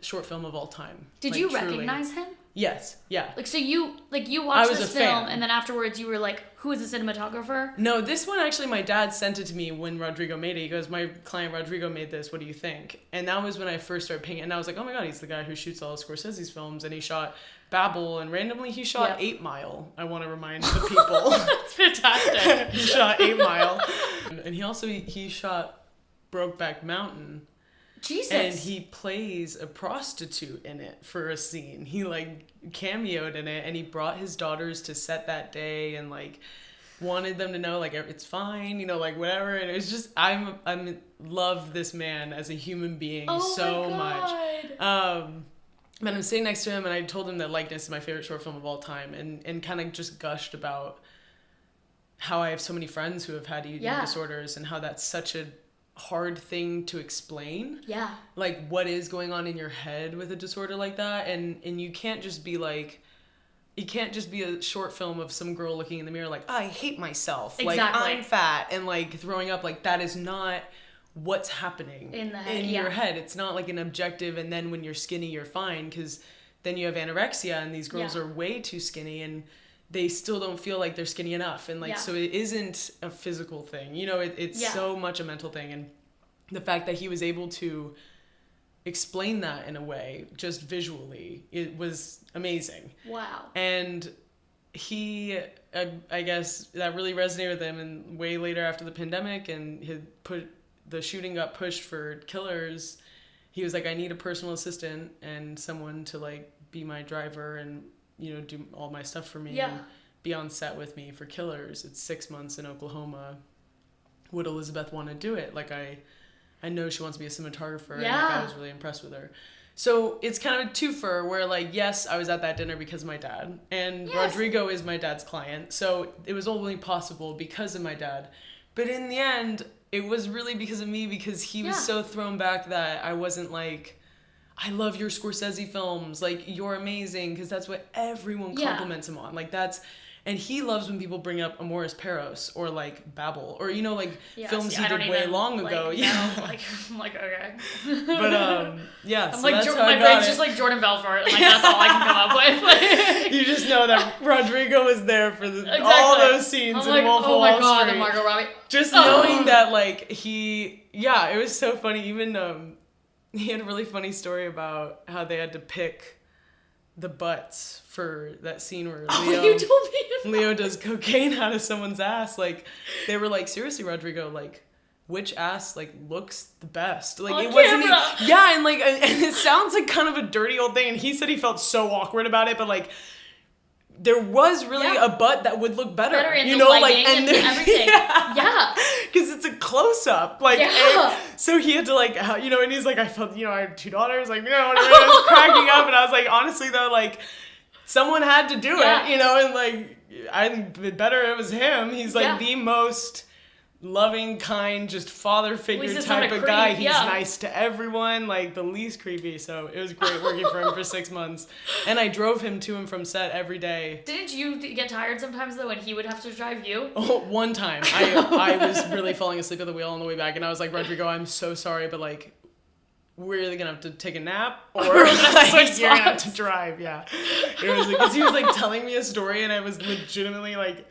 C: short film of all time.
A: Did you recognize him?
C: Yes, yeah.
A: Like, so you watched this film, and then afterwards you were like, who is the cinematographer?
C: No, this one actually, my dad sent it to me when Rodrigo made it. He goes, my client Rodrigo made this, what do you think? And that was when I first started paying it, and I was like, oh my god, he's the guy who shoots all of Scorsese's films, and he shot Babel, and randomly he shot 8 Mile. I want to remind the people.
A: That's fantastic.
C: He shot 8 Mile. And he shot Brokeback Mountain.
A: Jesus.
C: And he plays a prostitute in it for a scene. He like cameoed in it, and he brought his daughters to set that day, and like wanted them to know like it's fine, like whatever. And it was just I'm love this man as a human being so much. But I'm sitting next to him, and I told him that Likeness is my favorite short film of all time, and kind of just gushed about how I have so many friends who have had eating disorders, and how that's such a hard thing to explain.
A: Yeah.
C: Like what is going on in your head with a disorder like that, and you can't just be like, it can't just be a short film of some girl looking in the mirror like, I hate myself.
A: Exactly.
C: Like, I'm fat and, like, throwing up. Like, that is not what's happening
A: in the head,
C: in your head. It's not like an objective, and then when you're skinny, you're fine, because then you have anorexia, and these girls are way too skinny, and they still don't feel like they're skinny enough. And, like, so it isn't a physical thing. You know, it's so much a mental thing. And the fact that he was able to explain that in a way, just visually, it was amazing.
A: Wow.
C: And he, I guess that really resonated with him, and way later after the pandemic, and the shooting got pushed for killers, he was like, I need a personal assistant and someone to, like, be my driver and, you know, do all my stuff for me and be on set with me for Killers. It's 6 months in Oklahoma. Would Elizabeth want to do it? Like, I know she wants to be a cinematographer, and, like, I was really impressed with her. So it's kind of a twofer where, like, yes, I was at that dinner because of my dad, and Rodrigo is my dad's client, so it was only possible because of my dad. But in the end, it was really because of me, because he was so thrown back that I wasn't like, I love your Scorsese films, like, you're amazing, because that's what everyone compliments him on. Like, and he loves when people bring up Amores Perros or, like, Babel, or, you know, like, films he did way long ago.
A: I'm like, okay.
C: But,
A: I'm
C: so
A: like,
C: that's how
A: my
C: I
A: brain's
C: got
A: just like Jordan Belfort, and, like, that's all I can come up with.
C: You just know that Rodrigo was there for all those scenes in Wolf of Wall Street. Oh my god, the
A: Margot Robbie.
C: Just knowing that, like, it was so funny. Even, he had a really funny story about how they had to pick the butts for that scene where Leo does cocaine out of someone's ass. Like, they were like, seriously, Rodrigo, like, which ass, like, looks the best? Like,
A: on
C: it wasn't
A: camera.
C: and, like, and it sounds like kind of a dirty old thing, and he said he felt so awkward about it, but, like, there was really a butt that would look better
A: in
C: you
A: the
C: know,
A: lighting,
C: like, and
A: everything. Because
C: it's a close-up, like, so he had to, like, you know, and he's like, I felt, you know, I had $2, like, you know, whatever. I was cracking up, and I was like, honestly though, like, someone had to do it, you know, and, like, I think the better it was him. He's like the most loving, kind, just father figure type of guy. He's nice to everyone, like, the least creepy. So it was great working for him for 6 months. And I drove him to and from set every day.
A: Didn't you get tired sometimes, though, when he would have to drive you?
C: Oh, one time. I was really falling asleep at the wheel on the way back, and I was like, Rodrigo, I'm so sorry, but, like, we're either gonna have to take a nap or like, you're gonna have to drive. Yeah. It was because he was, like, telling me a story, and I was legitimately, like,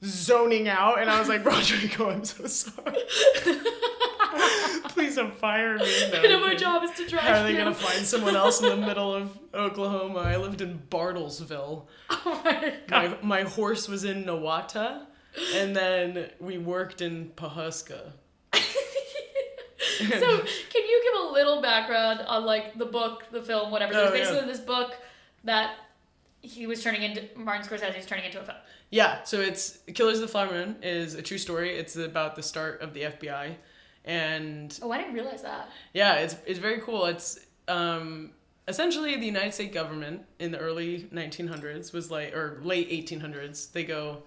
C: zoning out, and I was like, Rodrigo, I'm so sorry. Please don't fire me. No,
A: my job is to drive.
C: How are they gonna find someone else in the middle of Oklahoma? I lived in Bartlesville.
A: Oh my god.
C: My horse was in Nowata, and then we worked in Pawhuska.
A: So, can you give a little background on, like, the book, the film, whatever? There's basically this book that Martin Scorsese is turning into a film. Yeah, so it's Killers of the Flower Moon is a true story. It's about the start of the FBI, and I didn't realize that.
C: Yeah, it's very cool. It's essentially the United States government in the early 1900s was like, or late 1800s. They go,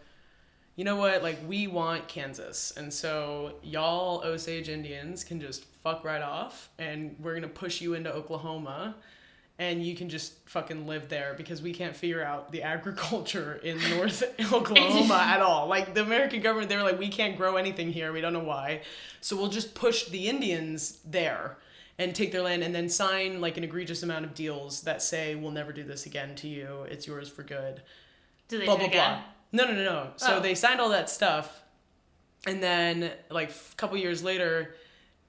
C: you know what? Like, we want Kansas, and so y'all Osage Indians can just fuck right off, and we're gonna push you into Oklahoma. And you can just fucking live there because we can't figure out the agriculture in North Oklahoma at all. Like, the American government, they were like, we can't grow anything here. We don't know why. So we'll just push the Indians there and take their land and then sign, like, an egregious amount of deals that say, we'll never do this again to you. It's yours for good.
A: Do they
C: blah,
A: do
C: blah,
A: it again?
C: blah. No. So they signed all that stuff. And then, like, a couple years later,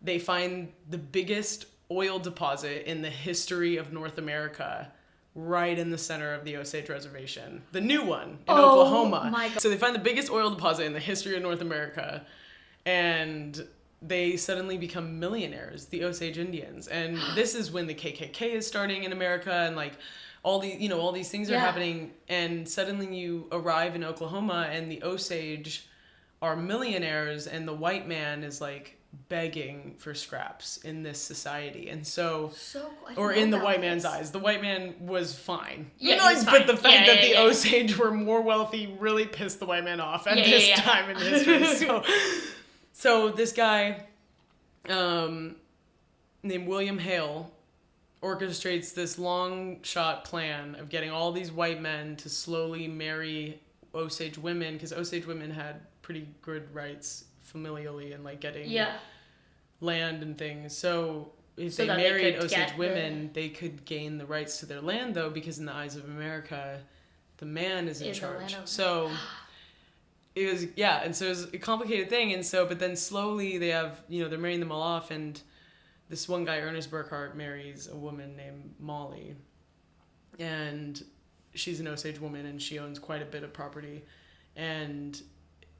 C: they find the biggest oil deposit in the history of North America right in the center of the Osage Reservation. The new one in Oklahoma.
A: My God.
C: So they find the biggest oil deposit in the history of North America, and they suddenly become millionaires, the Osage Indians. And this is when the KKK is starting in America, and, like, all these things are happening, and suddenly you arrive in Oklahoma and the Osage are millionaires and the white man is, like, begging for scraps in this society. And so or in the white man's eyes, the white man was fine. But the fact that the Osage were more wealthy really pissed the white man off at this time in history. So this guy named William Hale, orchestrates this long shot plan of getting all these white men to slowly marry Osage women, because Osage women had pretty good rights familially and like getting land and things. So if they married Osage women, they could gain the rights to their land, though, because in the eyes of America, the man is in charge. So it was, and so it was a complicated thing. And so, but then slowly they have, they're marrying them all off, and this one guy, Ernest Burkhart, marries a woman named Molly, and she's an Osage woman, and she owns quite a bit of property, and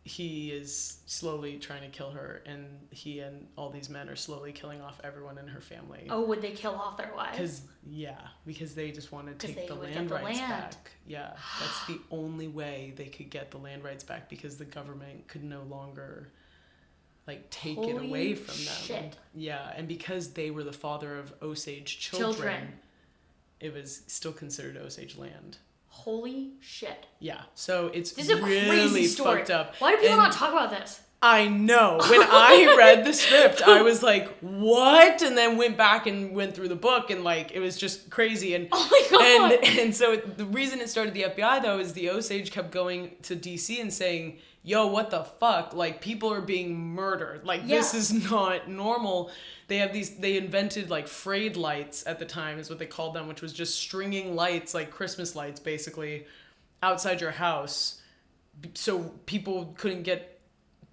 C: he is slowly trying to kill her, and he and all these men are slowly killing off everyone in her family.
A: Oh, would they kill off their wives?
C: Because they just want to take the land rights back. Yeah, that's the only way they could get the land rights back, because the government could no longer take it away from them.
A: Shit.
C: Yeah, and because they were the father of Osage children. It was still considered Osage land.
A: Holy shit.
C: Yeah, so it's
A: this is
C: really
A: a crazy story.
C: Fucked up.
A: Why do people not talk about this?
C: I know. When I read the script, I was like, what? And then went back and went through the book, and it was just crazy. And
A: oh my God.
C: And so the reason it started the FBI, though, is the Osage kept going to DC and saying, yo, what the fuck? People are being murdered. This is not normal. They invented frayed lights at the time, is what they called them, which was just stringing lights, like Christmas lights, basically, outside your house, so people couldn't get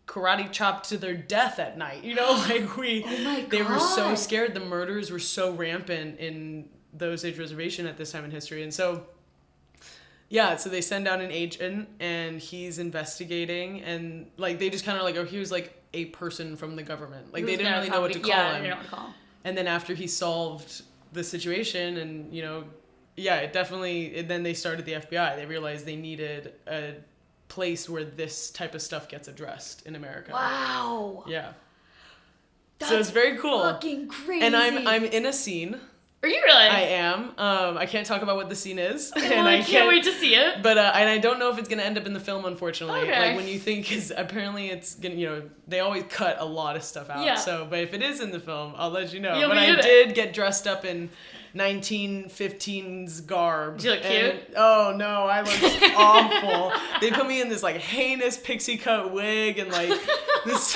C: karate chopped to their death at night. Oh my God. They were so scared. The murders were so rampant in the Osage Reservation at this time in history. And so, so they send out an agent, and he's investigating, and they just kind of he was a person from the government. They didn't really know what to call him.
A: They didn't know what to call him.
C: And then after he solved the situation, and it definitely. Then they started the FBI. They realized they needed a place where this type of stuff gets addressed in America.
A: Wow.
C: Yeah.
A: That's
C: so it's very cool.
A: Fucking crazy.
C: And I'm in a scene.
A: Are you really?
C: I am. I can't talk about what the scene is.
A: And I can't wait to see it.
C: But and I don't know if it's gonna end up in the film, unfortunately.
A: Okay.
C: When you think, because apparently it's gonna, they always cut a lot of stuff out.
A: Yeah.
C: So, but if it is in the film, I'll let you know.
A: You'll
C: but
A: be
C: I
A: in it.
C: did get dressed up in 1915's garb.
A: Did you look cute?
C: Oh no, I looked awful. They put me in this heinous pixie cut wig and this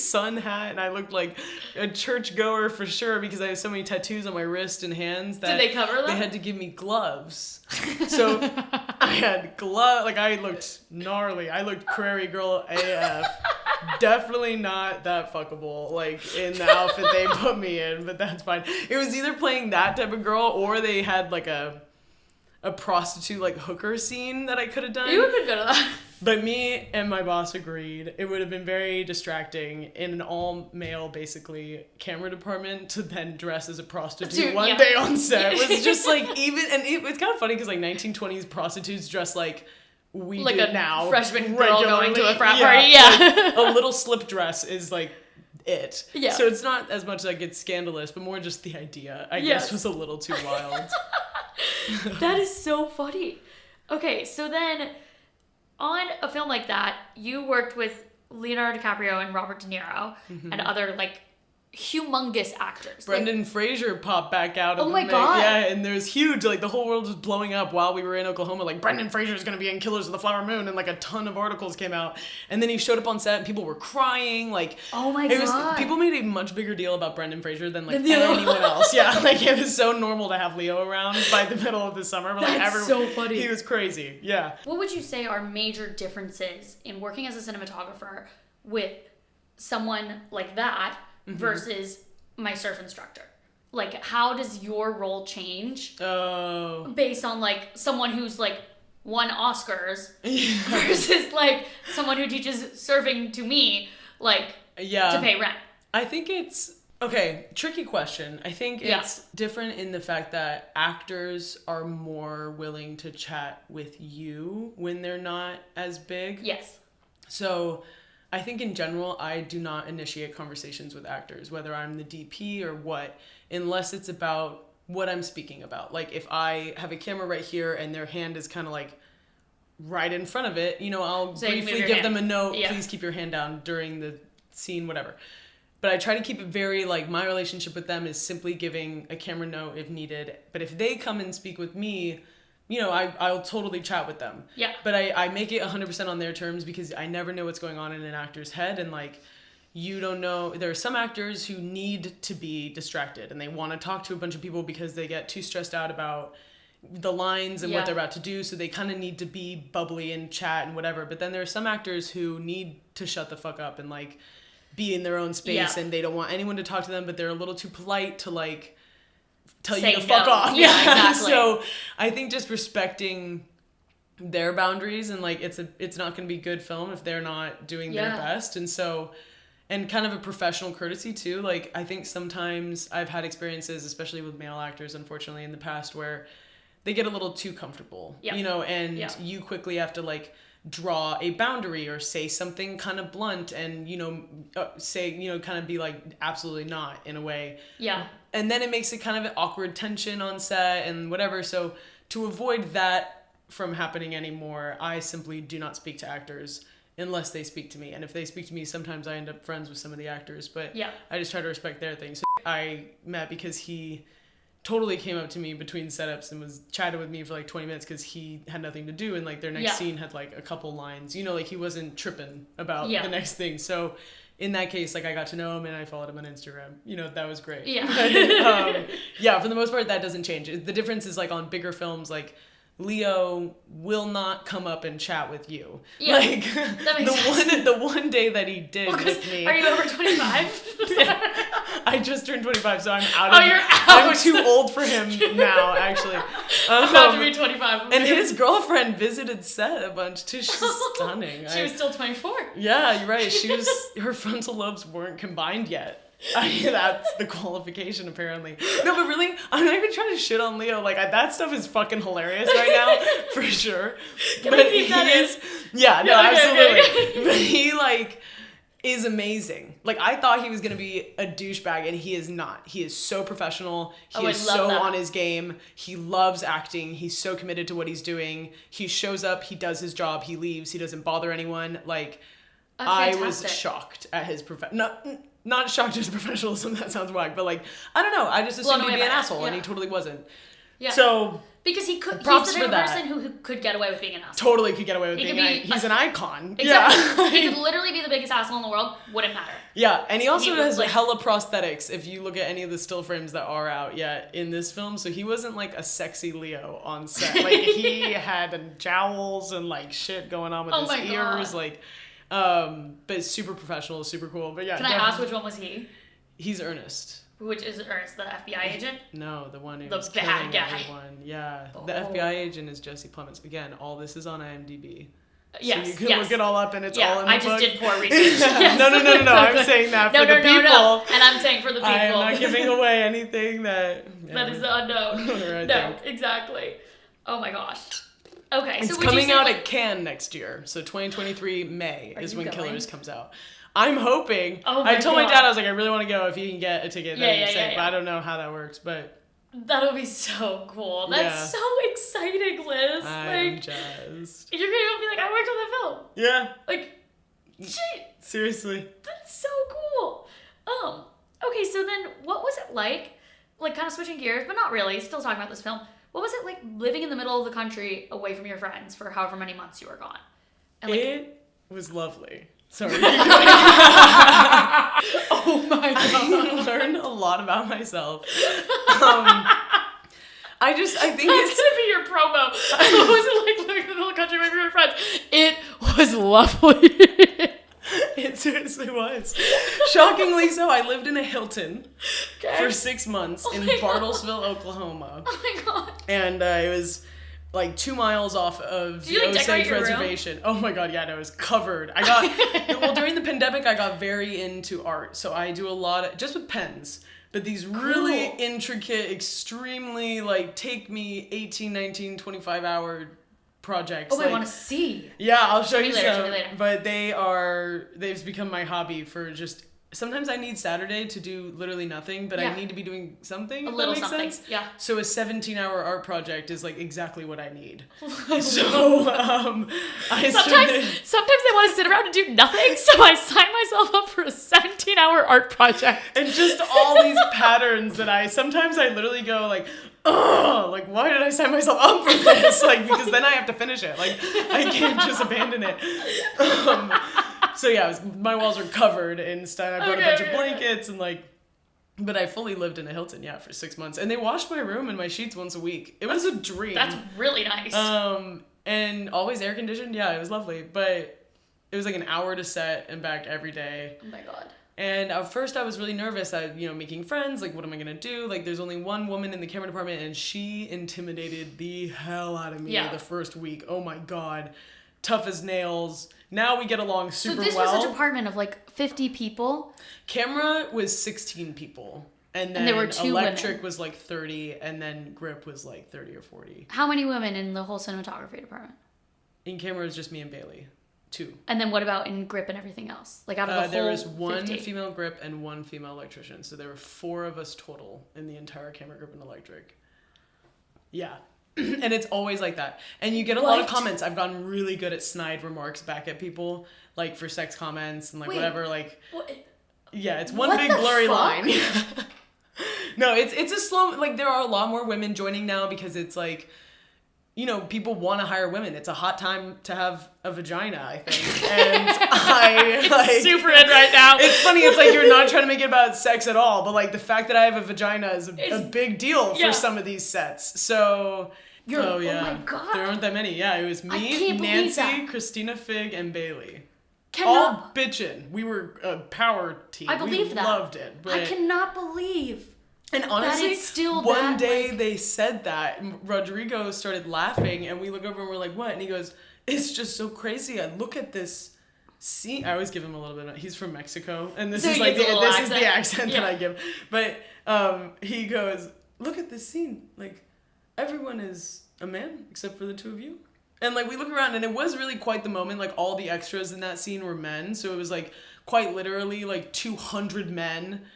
C: sun hat, and I looked like a church goer for sure, because I have so many tattoos on my wrist and hands that
A: did they cover them?
C: They had to give me gloves. So I had gloves. I looked gnarly. I looked Prairie Girl AF. Definitely not that fuckable, in the outfit they put me in, but that's fine. It was either playing that type of girl, or they had a prostitute hooker scene that I could have done.
A: You would have been good at that.
C: But me and my boss agreed it would have been very distracting in an all-male, basically, camera department to then dress as a prostitute one day on set. It was just it's kind of funny, because 1920s prostitutes dress we do
A: a
C: now.
A: Freshman girl going to a frat party.
C: A little slip dress is it.
A: Yeah.
C: So it's not as much it's scandalous, but more just the idea, I guess, was a little too wild.
A: That is so funny. Okay, so then on a film like that, you worked with Leonardo DiCaprio and Robert De Niro and other humongous actors.
C: Brendan Fraser popped back out of
A: oh my God.
C: Yeah, and there's huge, the whole world was blowing up while we were in Oklahoma, Brendan Fraser is going to be in Killers of the Flower Moon, and a ton of articles came out, and then he showed up on set and people were crying,
A: oh my God.
C: People made a much bigger deal about Brendan Fraser than anyone else. Yeah, it was so normal to have Leo around by the middle of the summer, but
A: That's so funny.
C: He was crazy. Yeah.
A: What would you say are major differences in working as a cinematographer with someone like that versus my surf instructor? How does your role change based on someone who's won Oscars versus someone who teaches surfing to me to pay rent?
C: I think it's tricky question. I think it's different in the fact that actors are more willing to chat with you when they're not as big.
A: Yes.
C: So I think in general, I do not initiate conversations with actors, whether I'm the DP or what, unless it's about what I'm speaking about. If I have a camera right here and their hand is kind of right in front of it, I'll briefly give them a note, please keep your hand down during the scene, whatever. But I try to keep it very, like, my relationship with them is simply giving a camera note if needed. But if they come and speak with me, you know, I'll totally chat with them.
A: Yeah.
C: But I make it 100% on their terms because I never know what's going on in an actor's head. And, like, you don't know. There are some actors who need to be distracted and they want to talk to a bunch of people because they get too stressed out about the lines and what they're about to do. So they kind of need to be bubbly and chat and whatever. But then there are some actors who need to shut the fuck up and, like, be in their own space and they don't want anyone to talk to them, but they're a little too polite to, like, tell you to fuck off.
A: Yeah, exactly.
C: So I think just respecting their boundaries and, like, it's not going to be good film if they're not doing their best. And so, and kind of a professional courtesy too. Like, I think sometimes I've had experiences, especially with male actors, unfortunately, in the past where they get a little too comfortable, you know, and you quickly have to, like, draw a boundary or say something kind of blunt and, you know, say, you know, kind of be like, absolutely not, in a way.
A: Yeah.
C: And then it makes it kind of an awkward tension on set and whatever. So to avoid that from happening anymore, I simply do not speak to actors unless they speak to me. And if they speak to me, sometimes I end up friends with some of the actors, but I just try to respect their things. So I met because he totally came up to me between setups and was chatted with me for like 20 minutes because he had nothing to do, and like their next scene had like a couple lines, you know, like he wasn't tripping about the next thing. So in that case, like, I got to know him and I followed him on Instagram, you know, that was great. But, for the most part that doesn't change. The difference is, like, on bigger films, like, Leo will not come up and chat with you. Yeah, like, that makes sense. The one day that he did with me.
A: Are you over 25?
C: I just turned 25, so I'm out
A: of. Oh, you're out.
C: I'm too old for him now, actually.
A: I'm about to be 25.
C: And his girlfriend visited set a bunch too. She's stunning.
A: She was still 24.
C: Yeah, you're right. Her frontal lobes weren't combined yet. That's the qualification, apparently. No, but really, I'm not even trying to shit on Leo. Like, that stuff is fucking hilarious right now, for sure.
A: Can we keep that in?
C: Yeah, no, absolutely.
A: Okay.
C: But he, like, is amazing. Like, I thought he was gonna be a douchebag, and he is not. He is so professional. He is so on his game. He loves acting. He's so committed to what he's doing. He shows up. He does his job. He leaves. He doesn't bother anyone. Like, I was shocked at his not shocked at his professionalism, that sounds whack, but, like, I don't know, I just assumed he'd be an asshole, and he totally wasn't. Yeah. So,
A: because he's the
C: props
A: type
C: for
A: of
C: that.
A: person who could get away with being an asshole.
C: Totally could get away with he's an icon.
A: Exactly.
C: Yeah.
A: He could literally be the biggest asshole in the world, wouldn't matter.
C: Yeah, and he also has hella prosthetics, if you look at any of the still frames that are out yet in this film, so he wasn't, like, a sexy Leo on set. Like, he had jowls and, like, shit going on with his ears, like, but super professional, super cool, but yeah.
A: Can I ask which one was he?
C: He's Ernest.
A: Which is Ernest, the FBI agent?
C: No, the one who's
A: the bad guy.
C: Everyone. Yeah, the FBI agent is Jesse Plemons. Again, all this is on IMDb.
A: Yes,
C: so you can look it all up, and it's all in the book.
A: I just did poor research. Yes.
C: No. I'm saying that for the people.
A: No. And I'm saying for the people.
C: I am not giving away anything that
A: is the unknown. No, exactly. Oh my gosh. Okay,
C: it's
A: so
C: coming out at Cannes next year. So 2023 May is when Killers comes out. I'm hoping.
A: Oh
C: I told my dad, I was like, I really want to go if he can get a ticket. But I don't know how that works, but
A: that'll be so cool. That's so exciting, Liz.
C: I'm jazzed.
A: You're gonna be like, I worked on that film.
C: Yeah.
A: Like, shit.
C: Seriously.
A: That's so cool. Okay, so then what was it like kind of switching gears, but not really, still talking about this film. What was it like living in the middle of the country away from your friends for however many months you were gone? And,
C: it was lovely. Sorry.
A: Oh my god.
C: I learned a lot about myself. I think
A: that's gonna be your promo. What was it like living in the middle of the country away from your friends? It was lovely.
C: It seriously was. Shockingly so, I lived in a Hilton for 6 months in Bartlesville, Oklahoma.
A: Oh my god.
C: And it was like 2 miles off of the Osage Reservation. Oh my god, yeah, no, it was covered. During the pandemic, I got very into art. So I do a lot of, just with pens, but these really intricate, extremely, like, take me 18, 19, 25 hour projects.
A: Oh, I want to see.
C: Yeah, I'll show you some.
A: Later.
C: But they've become my hobby for just sometimes I need Saturday to do literally nothing, but I need to be doing something.
A: A
C: if
A: little
C: that makes
A: something.
C: sense.
A: Yeah.
C: So a 17-hour art project is like exactly what I need. So
A: sometimes I want to sit around and do nothing, so I sign myself up for a 17-hour art project.
C: And just all these patterns that sometimes I literally go like, oh, like why did I sign myself up for this? Like, because then I have to finish it. Like I can't just abandon it. So yeah, my walls are covered in stuff. I brought a bunch of blankets and like, but I fully lived in a Hilton, for 6 months. And they washed my room and my sheets once a week. It was a dream.
A: That's really nice.
C: And always air conditioned. Yeah, it was lovely. But it was like an hour to set and back every day.
A: Oh my God.
C: And at first I was really nervous at, making friends. Like, what am I going to do? Like, there's only one woman in the camera department and she intimidated the hell out of me the first week. Oh my God. Tough as nails. Now we get along super well.
A: So this was a department of like 50 people?
C: Camera was 16 people. And then
A: there were 2
C: electric
A: women.
C: was like 30. And then grip was like 30 or 40.
A: How many women in the whole cinematography department?
C: In camera, it was just me and Bailey. 2.
A: And then what about in grip and everything else? Like out of the whole
C: there was 1
A: 50?
C: female grip and 1 female electrician. So there were 4 of us total in the entire camera, grip, and electric. Yeah. And it's always like that. And you get a lot of comments. I've gotten really good at snide remarks back at people, like for sex comments and like whatever. Like,
A: what?
C: Yeah, it's one big blurry line. No, it's a slow, like there are a lot more women joining now because it's like, people want to hire women. It's a hot time to have a vagina, I think. And I like
A: super in right now.
C: It's funny. It's like you're not trying to make it about sex at all, but like the fact that I have a vagina is a big deal for some of these sets. So,
A: oh my God.
C: There aren't that many. Yeah, it was me, Nancy, Christina Fig, and Bailey. All bitchin'. We were a power team.
A: I believe that.
C: We loved it. But
A: I cannot believe.
C: And honestly,
A: that it's still
C: one day they said that, and Rodrigo started laughing, and we look over and we're like, what? And he goes, it's just so crazy. I look at this scene. I always give him a little bit of, he's from Mexico, and this is like, this is the accent that I give. But he goes, look at this scene. Like, everyone is a man except for the 2 of you. And like, we look around, and it was really quite the moment. Like, all the extras in that scene were men. So it was like, quite literally, like 200 men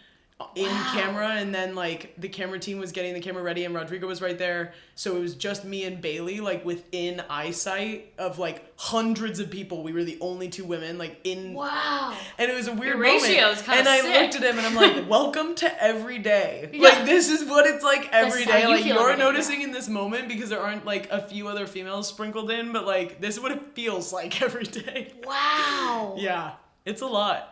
C: in camera, and then like the camera team was getting the camera ready and Rodrigo was right there, so it was just me and Bailey, like within eyesight of like hundreds of people. We were the only 2 women like in, and it was a weird moment, and I looked at him and I'm like, welcome to every day. Like, this is what it's like every day. Like, you're noticing in this moment because there aren't like a few other females sprinkled in, but like this is what it feels like every day. Yeah, it's a lot.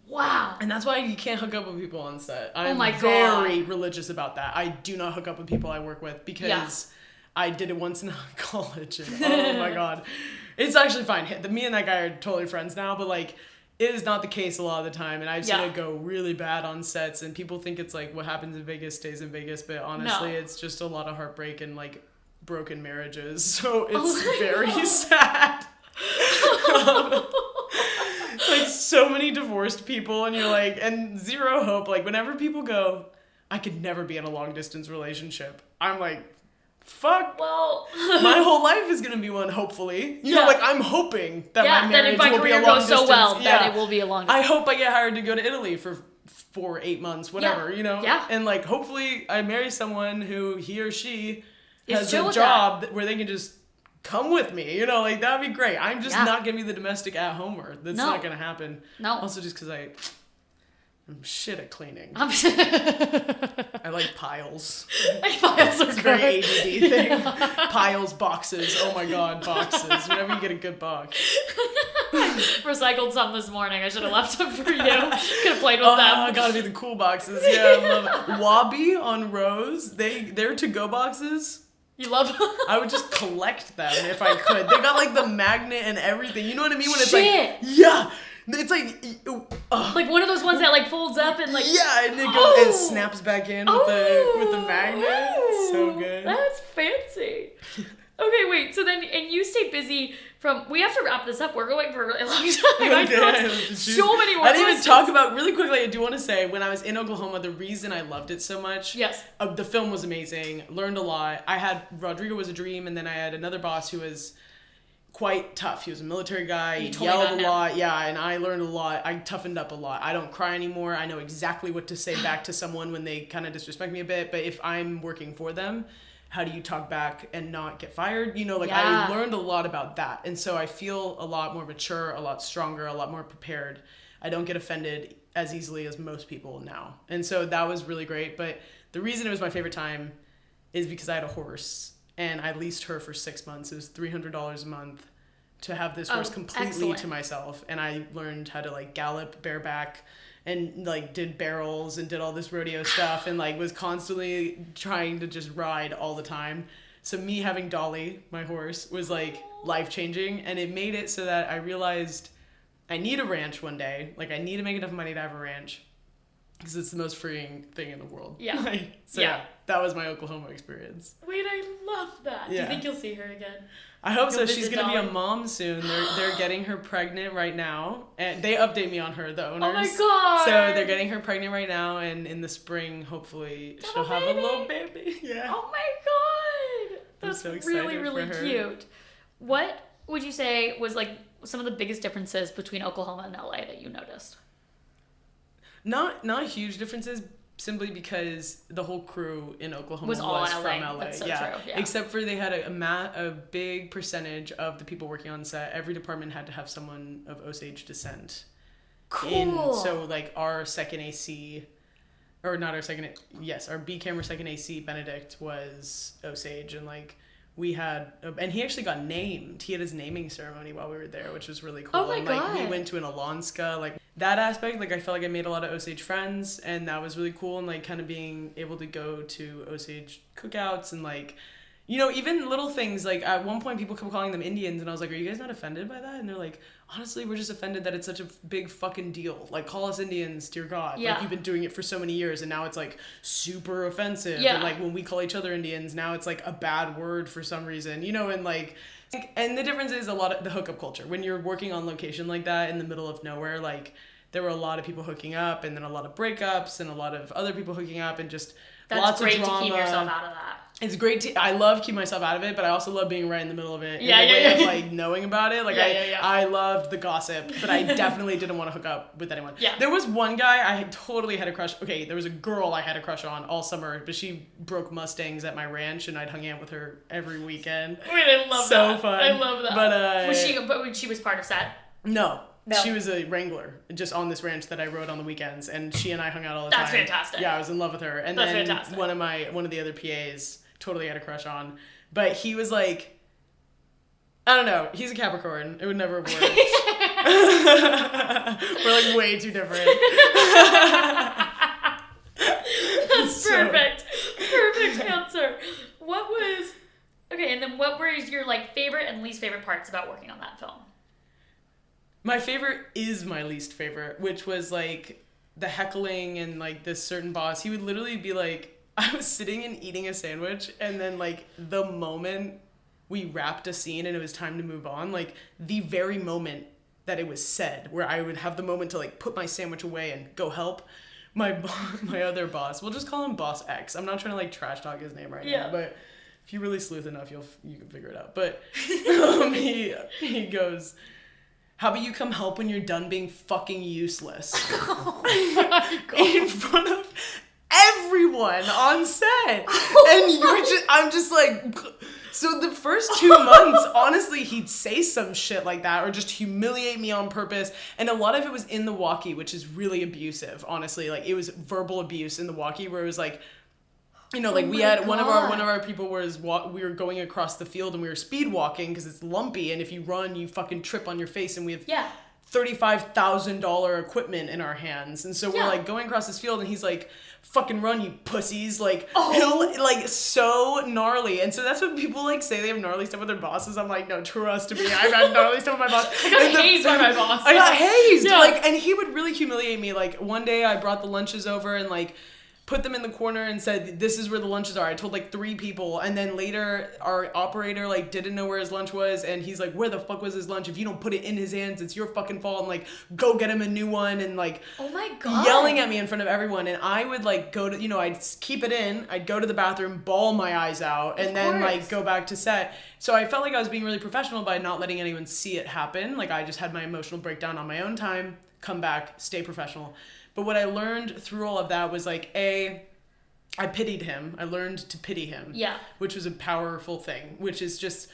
A: Wow.
C: And that's why you can't hook up with people on set. I'm
A: God.
C: very religious about that. I do not hook up with people I work with because I did it once in college. And oh my God. It's actually fine. Me and that guy are totally friends now, but like, it is not the case a lot of the time. And I've seen it go really bad on sets, and people think it's like what happens in Vegas stays in Vegas, but honestly, it's just a lot of heartbreak and like broken marriages. So it's very sad. Like, so many divorced people, and you're like, and zero hope. Like, whenever people go, I could never be in a long distance relationship, I'm like, fuck.
A: Well,
C: my whole life is gonna be one, hopefully. You know, like, I'm hoping that my marriage will be a long distance.
A: So well that it will be a long distance.
C: I hope I get hired to go to Italy for 8 months, whatever, you know?
A: Yeah.
C: And like, hopefully I marry someone who he or she has
A: chill
C: a
A: with
C: job where they can just come with me, you know, like that'd be great. I'm just not gonna be the domestic at-homer. That's not gonna happen.
A: No.
C: Also, just because I'm shit at cleaning. I like piles.
A: Piles are
C: It's a very ADD thing. Piles, boxes. Oh my God, boxes. Whenever you get a good box.
A: Recycled some this morning. I should have left them for you. Could have played with them.
C: I gotta be the cool boxes. Yeah, I love it. Wabi on Rose. They're to-go boxes.
A: You love them?
C: I would just collect them if I could. They got like the magnet and everything. You know what I mean? When it's
A: Shit.
C: it's like
A: like one of those ones that like folds up and like
C: and it goes and snaps back in with the magnet. So good.
A: That's fancy. Okay, wait. So then, and you stay busy from. We have to wrap this up. We're going for a really long time. So many more.
C: I didn't even talk about really quickly. I do want to say when I was in Oklahoma, the reason I loved it so much.
A: Yes.
C: The film was amazing. Learned a lot. Rodrigo was a dream, and then I had another boss who was quite tough. He was a military guy. He
A: told me
C: yelled
A: about
C: a
A: him.
C: lot. Yeah, and I learned a lot. I toughened up a lot. I don't cry anymore. I know exactly what to say back to someone when they kind of disrespect me a bit. But if I'm working for them, how do you talk back and not get fired? You know, like
A: Yeah.
C: I learned a lot about that. And so I feel a lot more mature, a lot stronger, a lot more prepared. I don't get offended as easily as most people now. And so that was really great. But the reason it was my favorite time is because I had a horse and I leased her for 6 months. It was $300 a month to have this horse completely
A: excellent.
C: to myself. And I learned how to like gallop bareback and like did barrels and did all this rodeo stuff and like was constantly trying to just ride all the time. So me having Dolly, my horse, was like life-changing, and it made it so that I realized I need a ranch one day. Like I need to make enough money to have a ranch because it's the most freeing thing in the world.
A: Yeah.
C: So yeah, that was my Oklahoma experience.
A: Wait, I love that. Do
C: Yeah.
A: you think you'll see her again?
C: I hope
A: Go
C: so. She's
A: visit
C: gonna be a
A: Dolly.
C: mom soon. They're getting her pregnant right now, and they update me on her, the owners.
A: Oh my god.
C: So they're getting her pregnant right now, and in the spring, hopefully,
A: Have
C: she'll
A: a
C: have a
A: baby?
C: little baby. Yeah.
A: Oh my god.
C: I'm
A: That's
C: so excited
A: really, really
C: for her.
A: cute. What would you say was like some of the biggest differences between Oklahoma and LA that you noticed?
C: Not huge differences, simply because the whole crew in Oklahoma
A: Was all in
C: from
A: LA.
C: LA.
A: That's so
C: yeah.
A: true, yeah.
C: Except for they had a big percentage of the people working on set. Every department had to have someone of Osage descent.
A: Cool.
C: So like our second AC, or not our second, yes, our B camera second AC, Benedict, was Osage, and like we had, and he actually got named. He had his naming ceremony while we were there, which was really cool.
A: Oh my
C: and like we
A: God.
C: went to an Alonska, like that aspect, like I felt like I made a lot of Osage friends, and that was really cool. And like kind of being able to go to Osage cookouts and like, you know, even little things, like at one point people kept calling them Indians, and I was like, are you guys not offended by that? And they're like, honestly, we're just offended that it's such a big fucking deal. Like, call us Indians, dear God.
A: Yeah.
C: Like, you've been doing it for so many years, and now it's like super offensive.
A: Yeah.
C: And like when we call each other Indians, now it's like a bad word for some reason, you know. And like, and the difference is a lot of the hookup culture. When you're working on location like that in the middle of nowhere, like there were a lot of people hooking up, and then a lot of breakups, and a lot of other people hooking up, and just
A: That's
C: lots
A: great
C: of drama.
A: to keep yourself out of that.
C: It's great to, I love keeping myself out of it, but I also love being right in the middle of it.
A: Yeah,
C: in the
A: yeah,
C: way
A: yeah.
C: of like knowing about it. Like
A: Yeah.
C: I loved the gossip, but I definitely didn't want to hook up with anyone.
A: Yeah.
C: There was one guy I totally had a crush. Okay, there was a girl I had a crush on all summer, but she broke Mustangs at my ranch, and I'd hung out with her every weekend.
A: Wait, I love
C: So
A: that.
C: fun.
A: I love that.
C: But
A: when she was part of set?
C: no.
A: No.
C: She was a wrangler just on this ranch that I rode on the weekends, and she and I hung out all the
A: That's
C: time.
A: fantastic.
C: Yeah, I was in love with her. And
A: That's
C: then
A: fantastic.
C: one of the other PAs totally had a crush on, but he was like, I don't know, he's a Capricorn. It would never work. We're like way too different.
A: That's
C: So-
A: perfect. Perfect answer. What were your like favorite and least favorite parts about working on that film?
C: My favorite is my least favorite, which was like the heckling and like this certain boss. He would literally be like, I was sitting and eating a sandwich, and then like the moment we wrapped a scene and it was time to move on, like the very moment that it was said, where I would have the moment to like put my sandwich away and go help my other boss. We'll just call him Boss X. I'm not trying to like trash talk his name right
A: Yeah.
C: now, but if you really sleuth enough, you can figure it out. But he goes, how about you come help when you're done being fucking useless?
A: Oh my God.
C: In front of everyone on set. And I'm just like, so the first 2 months, honestly, he'd say some shit like that or just humiliate me on purpose. And a lot of it was in the walkie, which is really abusive, honestly. Like, it was verbal abuse in the walkie where it was like, you know, like
A: Oh
C: we
A: my
C: had one of
A: God.
C: our people we were going across the field and we were speed walking because it's lumpy, and if you run, you fucking trip on your face, and we have
A: Yeah.
C: $35,000 equipment in our hands, and so we're
A: Yeah.
C: like going across this field, and he's like, fucking run, you pussies, like,
A: Oh.
C: like so gnarly. And so that's what people like say they have gnarly stuff with their bosses. I'm like, no, trust me, I've had gnarly stuff with my boss.
A: I got
C: And
A: hazed by my boss.
C: I got hazed.
A: Yeah.
C: Like, and he would really humiliate me. Like, one day I brought the lunches over and like put them in the corner and said, this is where the lunches are. I told like 3 people, and then later our operator like didn't know where his lunch was, and he's like, where the fuck was his lunch? If you don't put it in his hands, it's your fucking fault, and like go get him a new one, and like
A: Oh my God.
C: yelling at me in front of everyone. And I would like go to, I'd keep it in, I'd go to the bathroom, bawl my eyes out, and
A: Of
C: then
A: course.
C: like go back to set. So I felt like I was being really professional by not letting anyone see it happen. Like I just had my emotional breakdown on my own time, come back, stay professional. But what I learned through all of that was like, I pitied him. I learned to pity him.
A: Yeah.
C: Which was a powerful thing, which is just,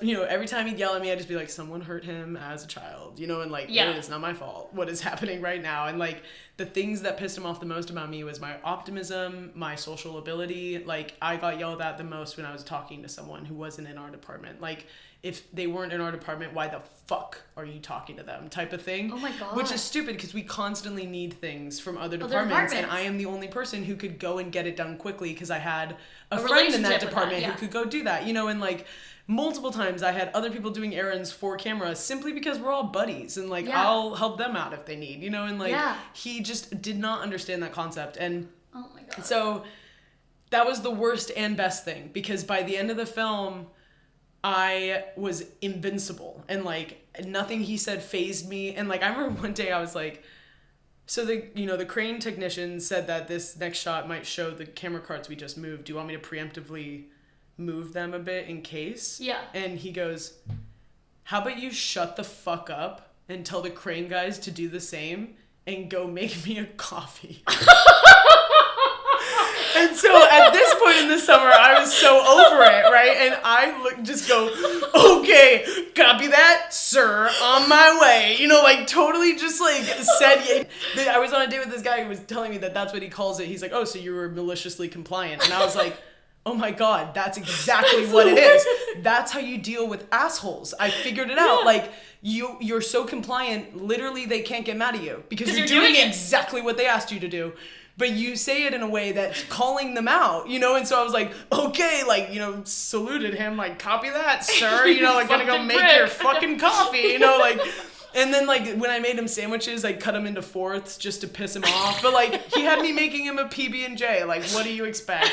C: every time he'd yell at me, I'd just be like, someone hurt him as a child, and like, it's not my fault what is happening right now. And like the things that pissed him off the most about me was my optimism, my social ability. Like I got yelled at the most when I was talking to someone who wasn't in our department. Like if they weren't in our department, why the fuck are you talking to them type of thing?
A: Oh my God.
C: Which is stupid because we constantly need things from other departments. And I am the only person who could go and get it done quickly because I had a friend in that department who could go do that, and like multiple times I had other people doing errands for camera simply because we're all buddies and like I'll help them out if they need, and like he just did not understand that concept. And
A: oh my God.
C: So that was the worst and best thing because by the end of the film I was invincible and like nothing he said fazed me. And like I remember one day I was like, so the crane technician said that this next shot might show the camera carts we just moved. Do you want me to preemptively move them a bit in case?
A: Yeah.
C: And he goes, how about you shut the fuck up and tell the crane guys to do the same and go make me a coffee. And so at this point in the summer, I was so over it, right? And I just go, okay, copy that, sir, on my way. Like totally just like said, I was on a date with this guy who was telling me that that's what he calls it. He's like, oh, so you were maliciously compliant. And I was like, oh my God, that's exactly what it is. That's how you deal with assholes. I figured it out. Like you're so compliant, literally they can't get mad at you because you're doing exactly what they asked you to do. But you say it in a way that's calling them out, and so I was like, okay, like, saluted him, like, copy that, sir, like, gonna go make your fucking coffee, like, and then, like, when I made him sandwiches, I cut them into fourths just to piss him off, but, like, he had me making him a PB&J, like, what do you expect?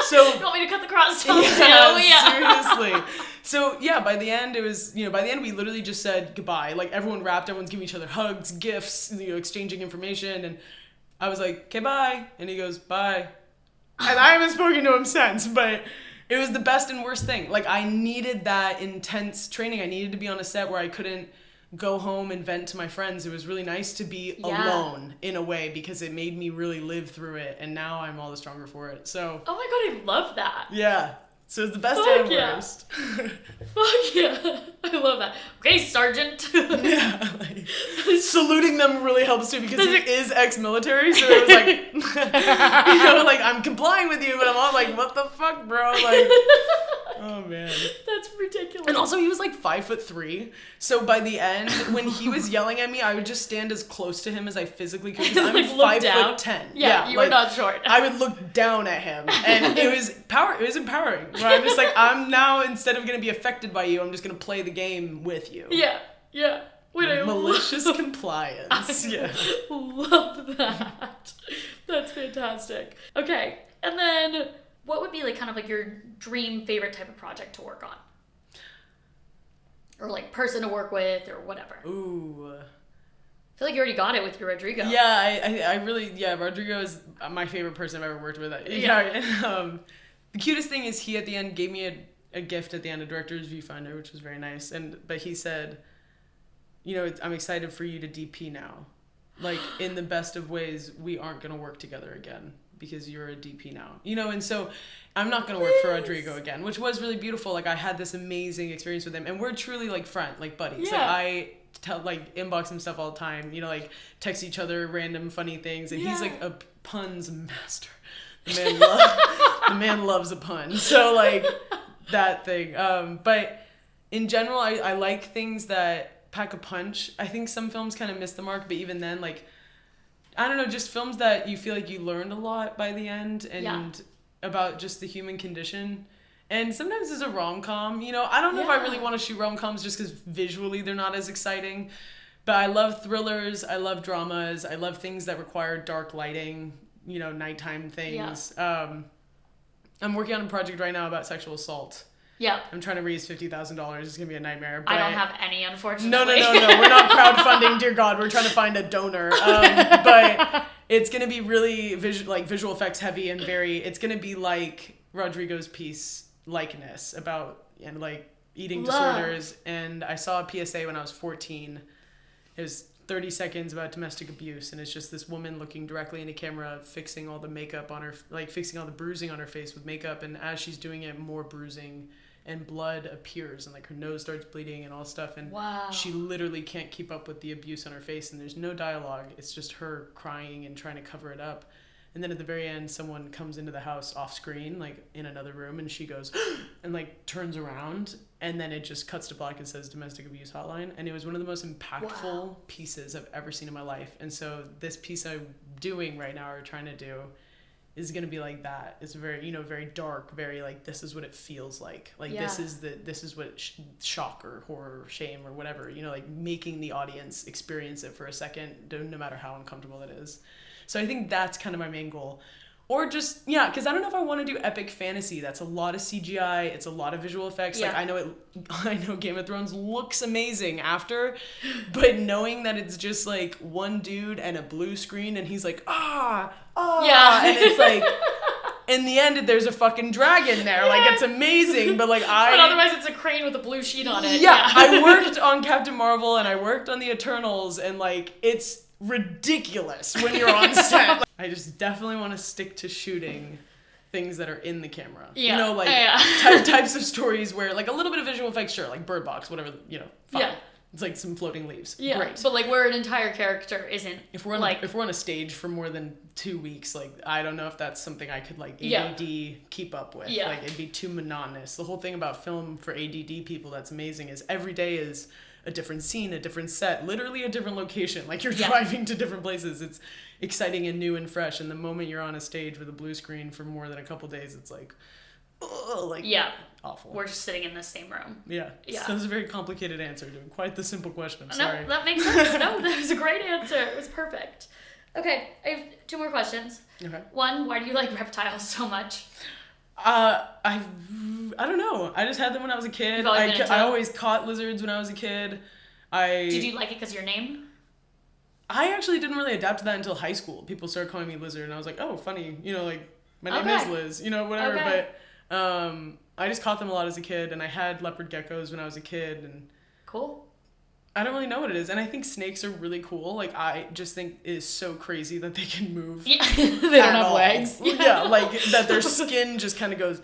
C: So,
A: you want me to cut the cross too? Yeah,
C: seriously. So, yeah, by the end, it was, by the end, we literally just said goodbye, like, everyone wrapped, everyone's giving each other hugs, gifts, exchanging information, and I was like, okay, bye. And he goes, bye. And I haven't spoken to him since, but it was the best and worst thing. Like, I needed that intense training. I needed to be on a set where I couldn't go home and vent to my friends. It was really nice to be alone in a way because it made me really live through it. And now I'm all the stronger for it. So.
A: Oh my God, I love that.
C: Yeah. So it's the best and worst.
A: Fuck yeah. I love that. Okay, Sergeant.
C: Yeah. Like, saluting them really helps too because he is ex-military. So it was like, like I'm complying with you, but I'm all like, what the fuck, bro? Like, oh man.
A: That's ridiculous.
C: And also he was like 5'3". So by the end, when he was yelling at me, I would just stand as close to him as I physically could because I'm
A: like
C: 5'10".
A: Yeah, you were not short.
C: I would look down at him and it was empowering. Where I'm just like, I'm now, instead of going to be affected by you, I'm just going to play the game with you.
A: Yeah.
C: Malicious compliance.
A: I love that. That's fantastic. Okay, and then what would be like kind of like your dream favorite type of project to work on? Or like person to work with or whatever.
C: Ooh.
A: I feel like you already got it with your Rodrigo.
C: Yeah, I really, Rodrigo is my favorite person I've ever worked with. Yeah. And, the cutest thing is he at the end gave me a gift at the end, a director's viewfinder, which was very nice. But he said, I'm excited for you to DP now. Like, in the best of ways, we aren't going to work together again because you're a DP now. And so I'm not going to work for Rodrigo again, which was really beautiful. Like, I had this amazing experience with him. And we're truly, like, friends, like, buddies.
A: Yeah.
C: Like, inbox him stuff all the time. Like, text each other random funny things. And he's, like, a puns master. The man loves a pun. So, like, that thing. But in general, I like things that pack a punch. I think some films kind of miss the mark, but even then, like, I don't know, just films that you feel like you learned a lot by the end and about just the human condition. And sometimes it's a rom-com, I don't know if I really want to shoot rom-coms just because visually they're not as exciting. But I love thrillers, I love dramas, I love things that require dark lighting, nighttime things. Yeah. I'm working on a project right now about sexual assault. Yeah. I'm trying to raise $50,000. It's going to be a nightmare. But
A: I don't have any, unfortunately.
C: No. We're not crowdfunding. Dear God, we're trying to find a donor. But it's going to be really visual effects heavy and it's going to be like Rodrigo's piece likeness about and like eating
A: Love.
C: disorders. And I saw a PSA when I was 14. It was 30 seconds about domestic abuse, and it's just this woman looking directly into camera, fixing all the makeup on her, like fixing all the bruising on her face with makeup, and as she's doing it, more bruising and blood appears, and like her nose starts bleeding and all stuff, and
A: Wow.
C: she literally can't keep up with the abuse on her face, and there's no dialogue. It's just her crying and trying to cover it up. And then at the very end, someone comes into the house off screen, like in another room, and she goes and like turns around, and then it just cuts to black and says domestic abuse hotline. And it was one of the most impactful pieces I've ever seen in my life. And so this piece I'm doing right now, or trying to do, is going to be like that. It's very, very dark, very like, this is what it feels like. Like this is what shock or horror or shame or whatever, like making the audience experience it for a second, no matter how uncomfortable it is. So I think that's kind of my main goal. Or just, because I don't know if I want to do epic fantasy. That's a lot of CGI. It's a lot of visual effects.
A: Yeah.
C: Like, I know Game of Thrones looks amazing after, but knowing that it's just like one dude and a blue screen and he's like, yeah. And it's like, in the end, there's a fucking dragon there. Yeah. Like, it's amazing, but like
A: But otherwise it's a crane with a blue sheet on it.
C: Yeah, I worked on Captain Marvel and I worked on the Eternals, and like, it's ridiculous when you're on set. I just definitely want to stick to shooting things that are in the camera.
A: Yeah.
C: Types of stories where like a little bit of visual effects, sure, like Bird Box, whatever, fine. Yeah. It's like some floating leaves.
A: Yeah.
C: Great.
A: But like where an entire character isn't.
C: If we're on a stage for more than 2 weeks, like I don't know if that's something I could like ADD keep up with.
A: Yeah.
C: Like it'd be too monotonous. The whole thing about film for ADD people that's amazing is every day is a different scene, a different set, literally a different location. Like you're driving to different places. It's exciting and new and fresh. And the moment you're on a stage with a blue screen for more than a couple days, it's like, awful.
A: We're just sitting in the same room.
C: Yeah. So it's a very complicated answer to quite the simple question. I'm
A: no,
C: sorry.
A: That makes sense. No, that was a great answer. It was perfect. Okay, I have 2 more questions. Okay. 1, why do you like reptiles so much?
C: I don't know. I just had them when I was a kid. I always caught lizards when I was a kid.
A: Did you like it because of your name?
C: I actually didn't really adapt to that until high school. People started calling me Lizard, and I was like, oh, funny. Like, my name is Liz, whatever.
A: Okay.
C: But I just caught them a lot as a kid, and I had leopard geckos when I was a kid. And
A: cool.
C: I don't really know what it is. And I think snakes are really cool. Like, I just think it is so crazy that they can move.
A: Yeah, they don't have legs.
C: Yeah, like, that their skin just kind of goes,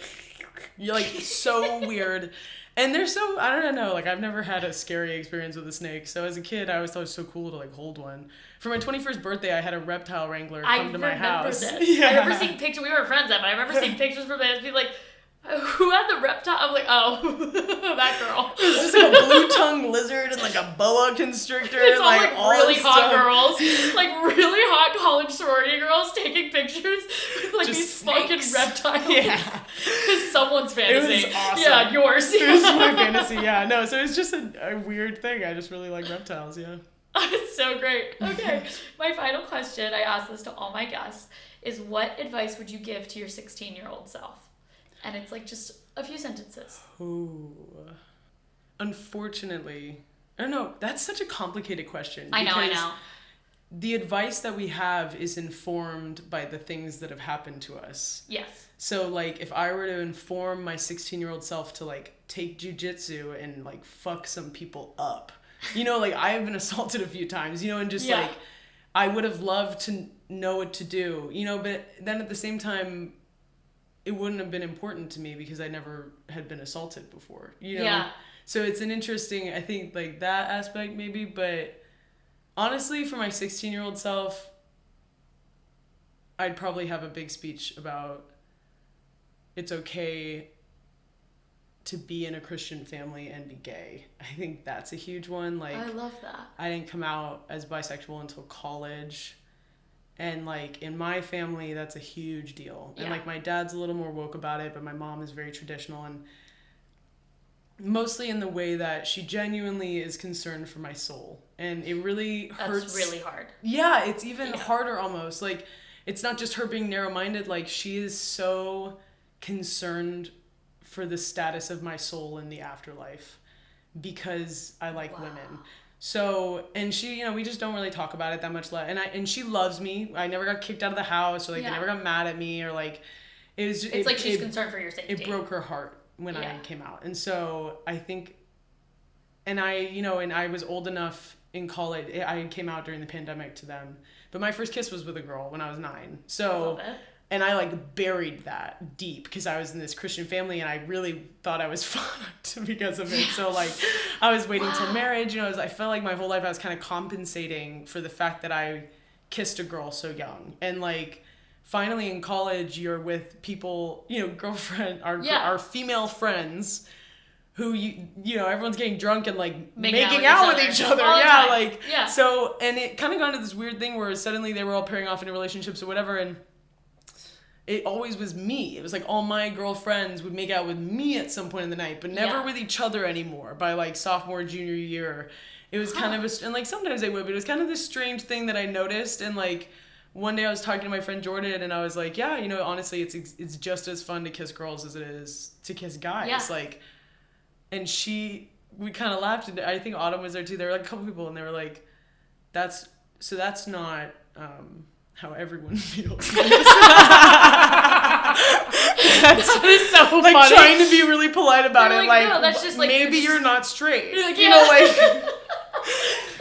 C: you're like, so weird. And they're so, I don't know, like, I've never had a scary experience with a snake. So as a kid, I always thought it was so cool to, like, hold one. For my 21st birthday, I had a reptile wrangler come to my house.
A: This. I remember seeing pictures, we were friends then, but I remember seeing pictures from it and being like, who had the reptile? I'm like, oh, that girl.
C: It was just like a blue-tongued lizard and like a boa constrictor.
A: It's
C: like
A: all really hot girls, like really hot college sorority girls taking pictures with like just these snakes. Fucking reptiles. Yeah. It's someone's fantasy.
C: It was awesome.
A: Yeah, yours.
C: It was my fantasy, yeah. No, so it's just a weird thing. I just really like reptiles, yeah.
A: It's so great. Okay, my final question, I ask this to all my guests, is what advice would you give to your 16-year-old self? And it's like just a few sentences.
C: Ooh. Unfortunately, I don't know. That's such a complicated question.
A: I know.
C: The advice that we have is informed by the things that have happened to us.
A: Yes.
C: So, like, if I were to inform my 16-year-old self to, like, take jujitsu and, like, fuck some people up. Like, I have been assaulted a few times, and just, like, I would have loved to know what to do, but then at the same time, it wouldn't have been important to me because I never had been assaulted before, Yeah. So it's an interesting, I think, like, that aspect maybe, but honestly, for my 16-year-old self, I'd probably have a big speech about it's okay to be in a Christian family and be gay. I think that's a huge one. Like,
A: I love that.
C: I didn't come out as bisexual until college. And, like, in my family, that's a huge deal. Yeah. And, like, my dad's a little more woke about it, but my mom is very traditional. And mostly in the way that she genuinely is concerned for my soul. And it really hurts.
A: That's really hard.
C: Yeah, it's even harder almost. Like, it's not just her being narrow-minded. Like, she is so concerned for the status of my soul in the afterlife because I like women. So, and she, we just don't really talk about it that much. And she loves me. I never got kicked out of the house, or like, they never got mad at me, or like, it was just,
A: it's like she's concerned for your safety.
C: It broke her heart when I came out. And so I think, and I was old enough in college. I came out during the pandemic to them, but my first kiss was with a girl when I was 9. So, and I like buried that deep because I was in this Christian family and I really thought I was fucked because of it. So like I was waiting till marriage, I felt like my whole life I was kind of compensating for the fact that I kissed a girl so young. And like finally in college you're with people, girlfriend, our female friends who everyone's getting drunk and like making out with each other. So, and it kind of got into this weird thing where suddenly they were all pairing off into relationships or whatever, and it always was me. It was like all my girlfriends would make out with me at some point in the night, but never with each other anymore by like sophomore, junior year. It was kind of and like sometimes they would, but it was kind of this strange thing that I noticed. And like one day I was talking to my friend Jordan and I was like, yeah, honestly, it's just as fun to kiss girls as it is to kiss guys. Yeah. Like, and we kind of laughed, and I think Autumn was there too. There were like a couple people, and they were like, that's not how everyone feels. That is so like funny. Trying to be really polite about it. Like, no, that's just like maybe you're not straight. Like,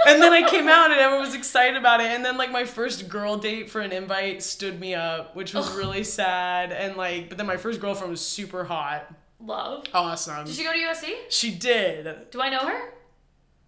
C: and then I came out and everyone was excited about it. And then like my first girl date for an invite stood me up, which was really sad. And like, but then my first girlfriend was super hot.
A: Love.
C: Awesome.
A: Did she go to USC?
C: She did.
A: Do I know her?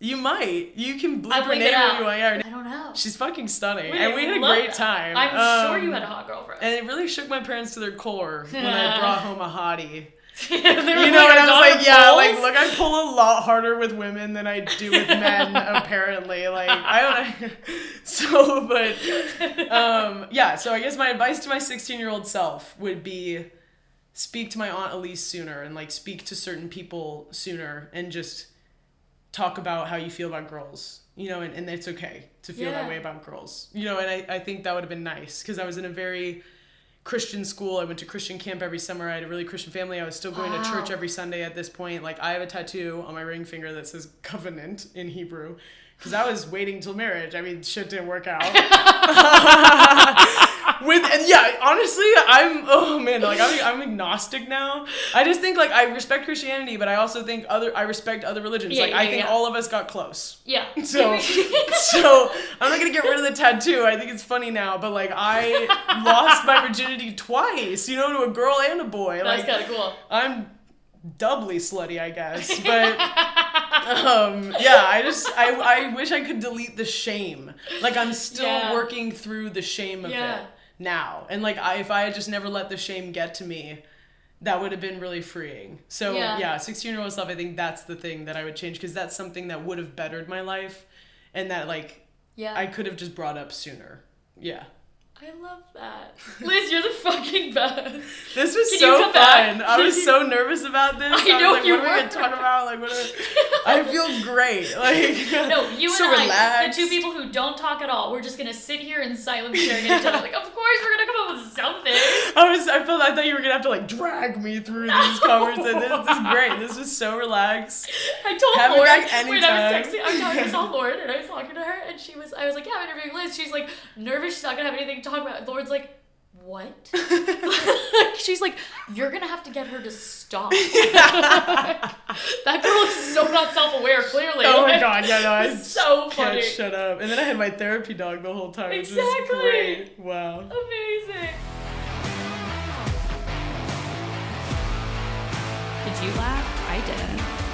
C: You might. You can bleep her name if you want.
A: I don't know.
C: She's fucking stunning. And we had a great time.
A: I'm sure you had a hot girlfriend.
C: And it really shook my parents to their core when I brought home a hottie. And I was like, I pull a lot harder with women than I do with men, apparently. Like, I don't know. So, but, so I guess my advice to my 16-year-old self would be speak to my Aunt Elise sooner and, like, speak to certain people sooner and just talk about how you feel about girls, and it's okay to feel that way about girls, and I think that would have been nice because I was in a very Christian school. I went to Christian camp every summer. I had a really Christian family. I was still going to church every Sunday at this point. Like, I have a tattoo on my ring finger that says covenant in Hebrew because I was waiting till marriage. I mean, shit didn't work out. Honestly, I'm agnostic now. I just think like I respect Christianity, but I also think I respect other religions. I think all of us got close. Yeah. So I'm not gonna get rid of the tattoo. I think it's funny now, but like I lost my virginity twice, to a girl and a boy.
A: That's kind of cool.
C: I'm doubly slutty, I guess, but I wish I could delete the shame. Like I'm still working through the shame of it now, and like if I had just never let the shame get to me, that would have been really freeing. So 16-year-old self, I think that's the thing that I would change because that's something that would have bettered my life, and that I could have just brought up sooner. Yeah.
A: I love that. Liz, you're the fucking best.
C: This was so fun. I was so nervous about this.
A: I know
C: was like,
A: you
C: what
A: were.
C: are we going to talk about? Like, I feel great. Like,
A: no, you
C: so
A: and I,
C: relaxed.
A: the two people who don't talk at all, we're just going to sit here in silence staring at each other. Like, of course we're going to come up with something.
C: I thought you were going to have to, like, drag me through these conversations. This is great. This was so relaxed.
A: I told Lauren, when I was texting, I saw Lauren, and I was talking to her, and I was like, yeah, I'm interviewing Liz. She's like, nervous. She's not going to have anything to talk about. Lauren's like, what? She's like, you're gonna have to get her to stop. That girl is so not self-aware, clearly.
C: Oh my god, I
A: so funny.
C: Can't shut up. And then I had my therapy dog the whole time. Exactly. Which was great. Wow.
A: Amazing.
B: Did you laugh? I didn't.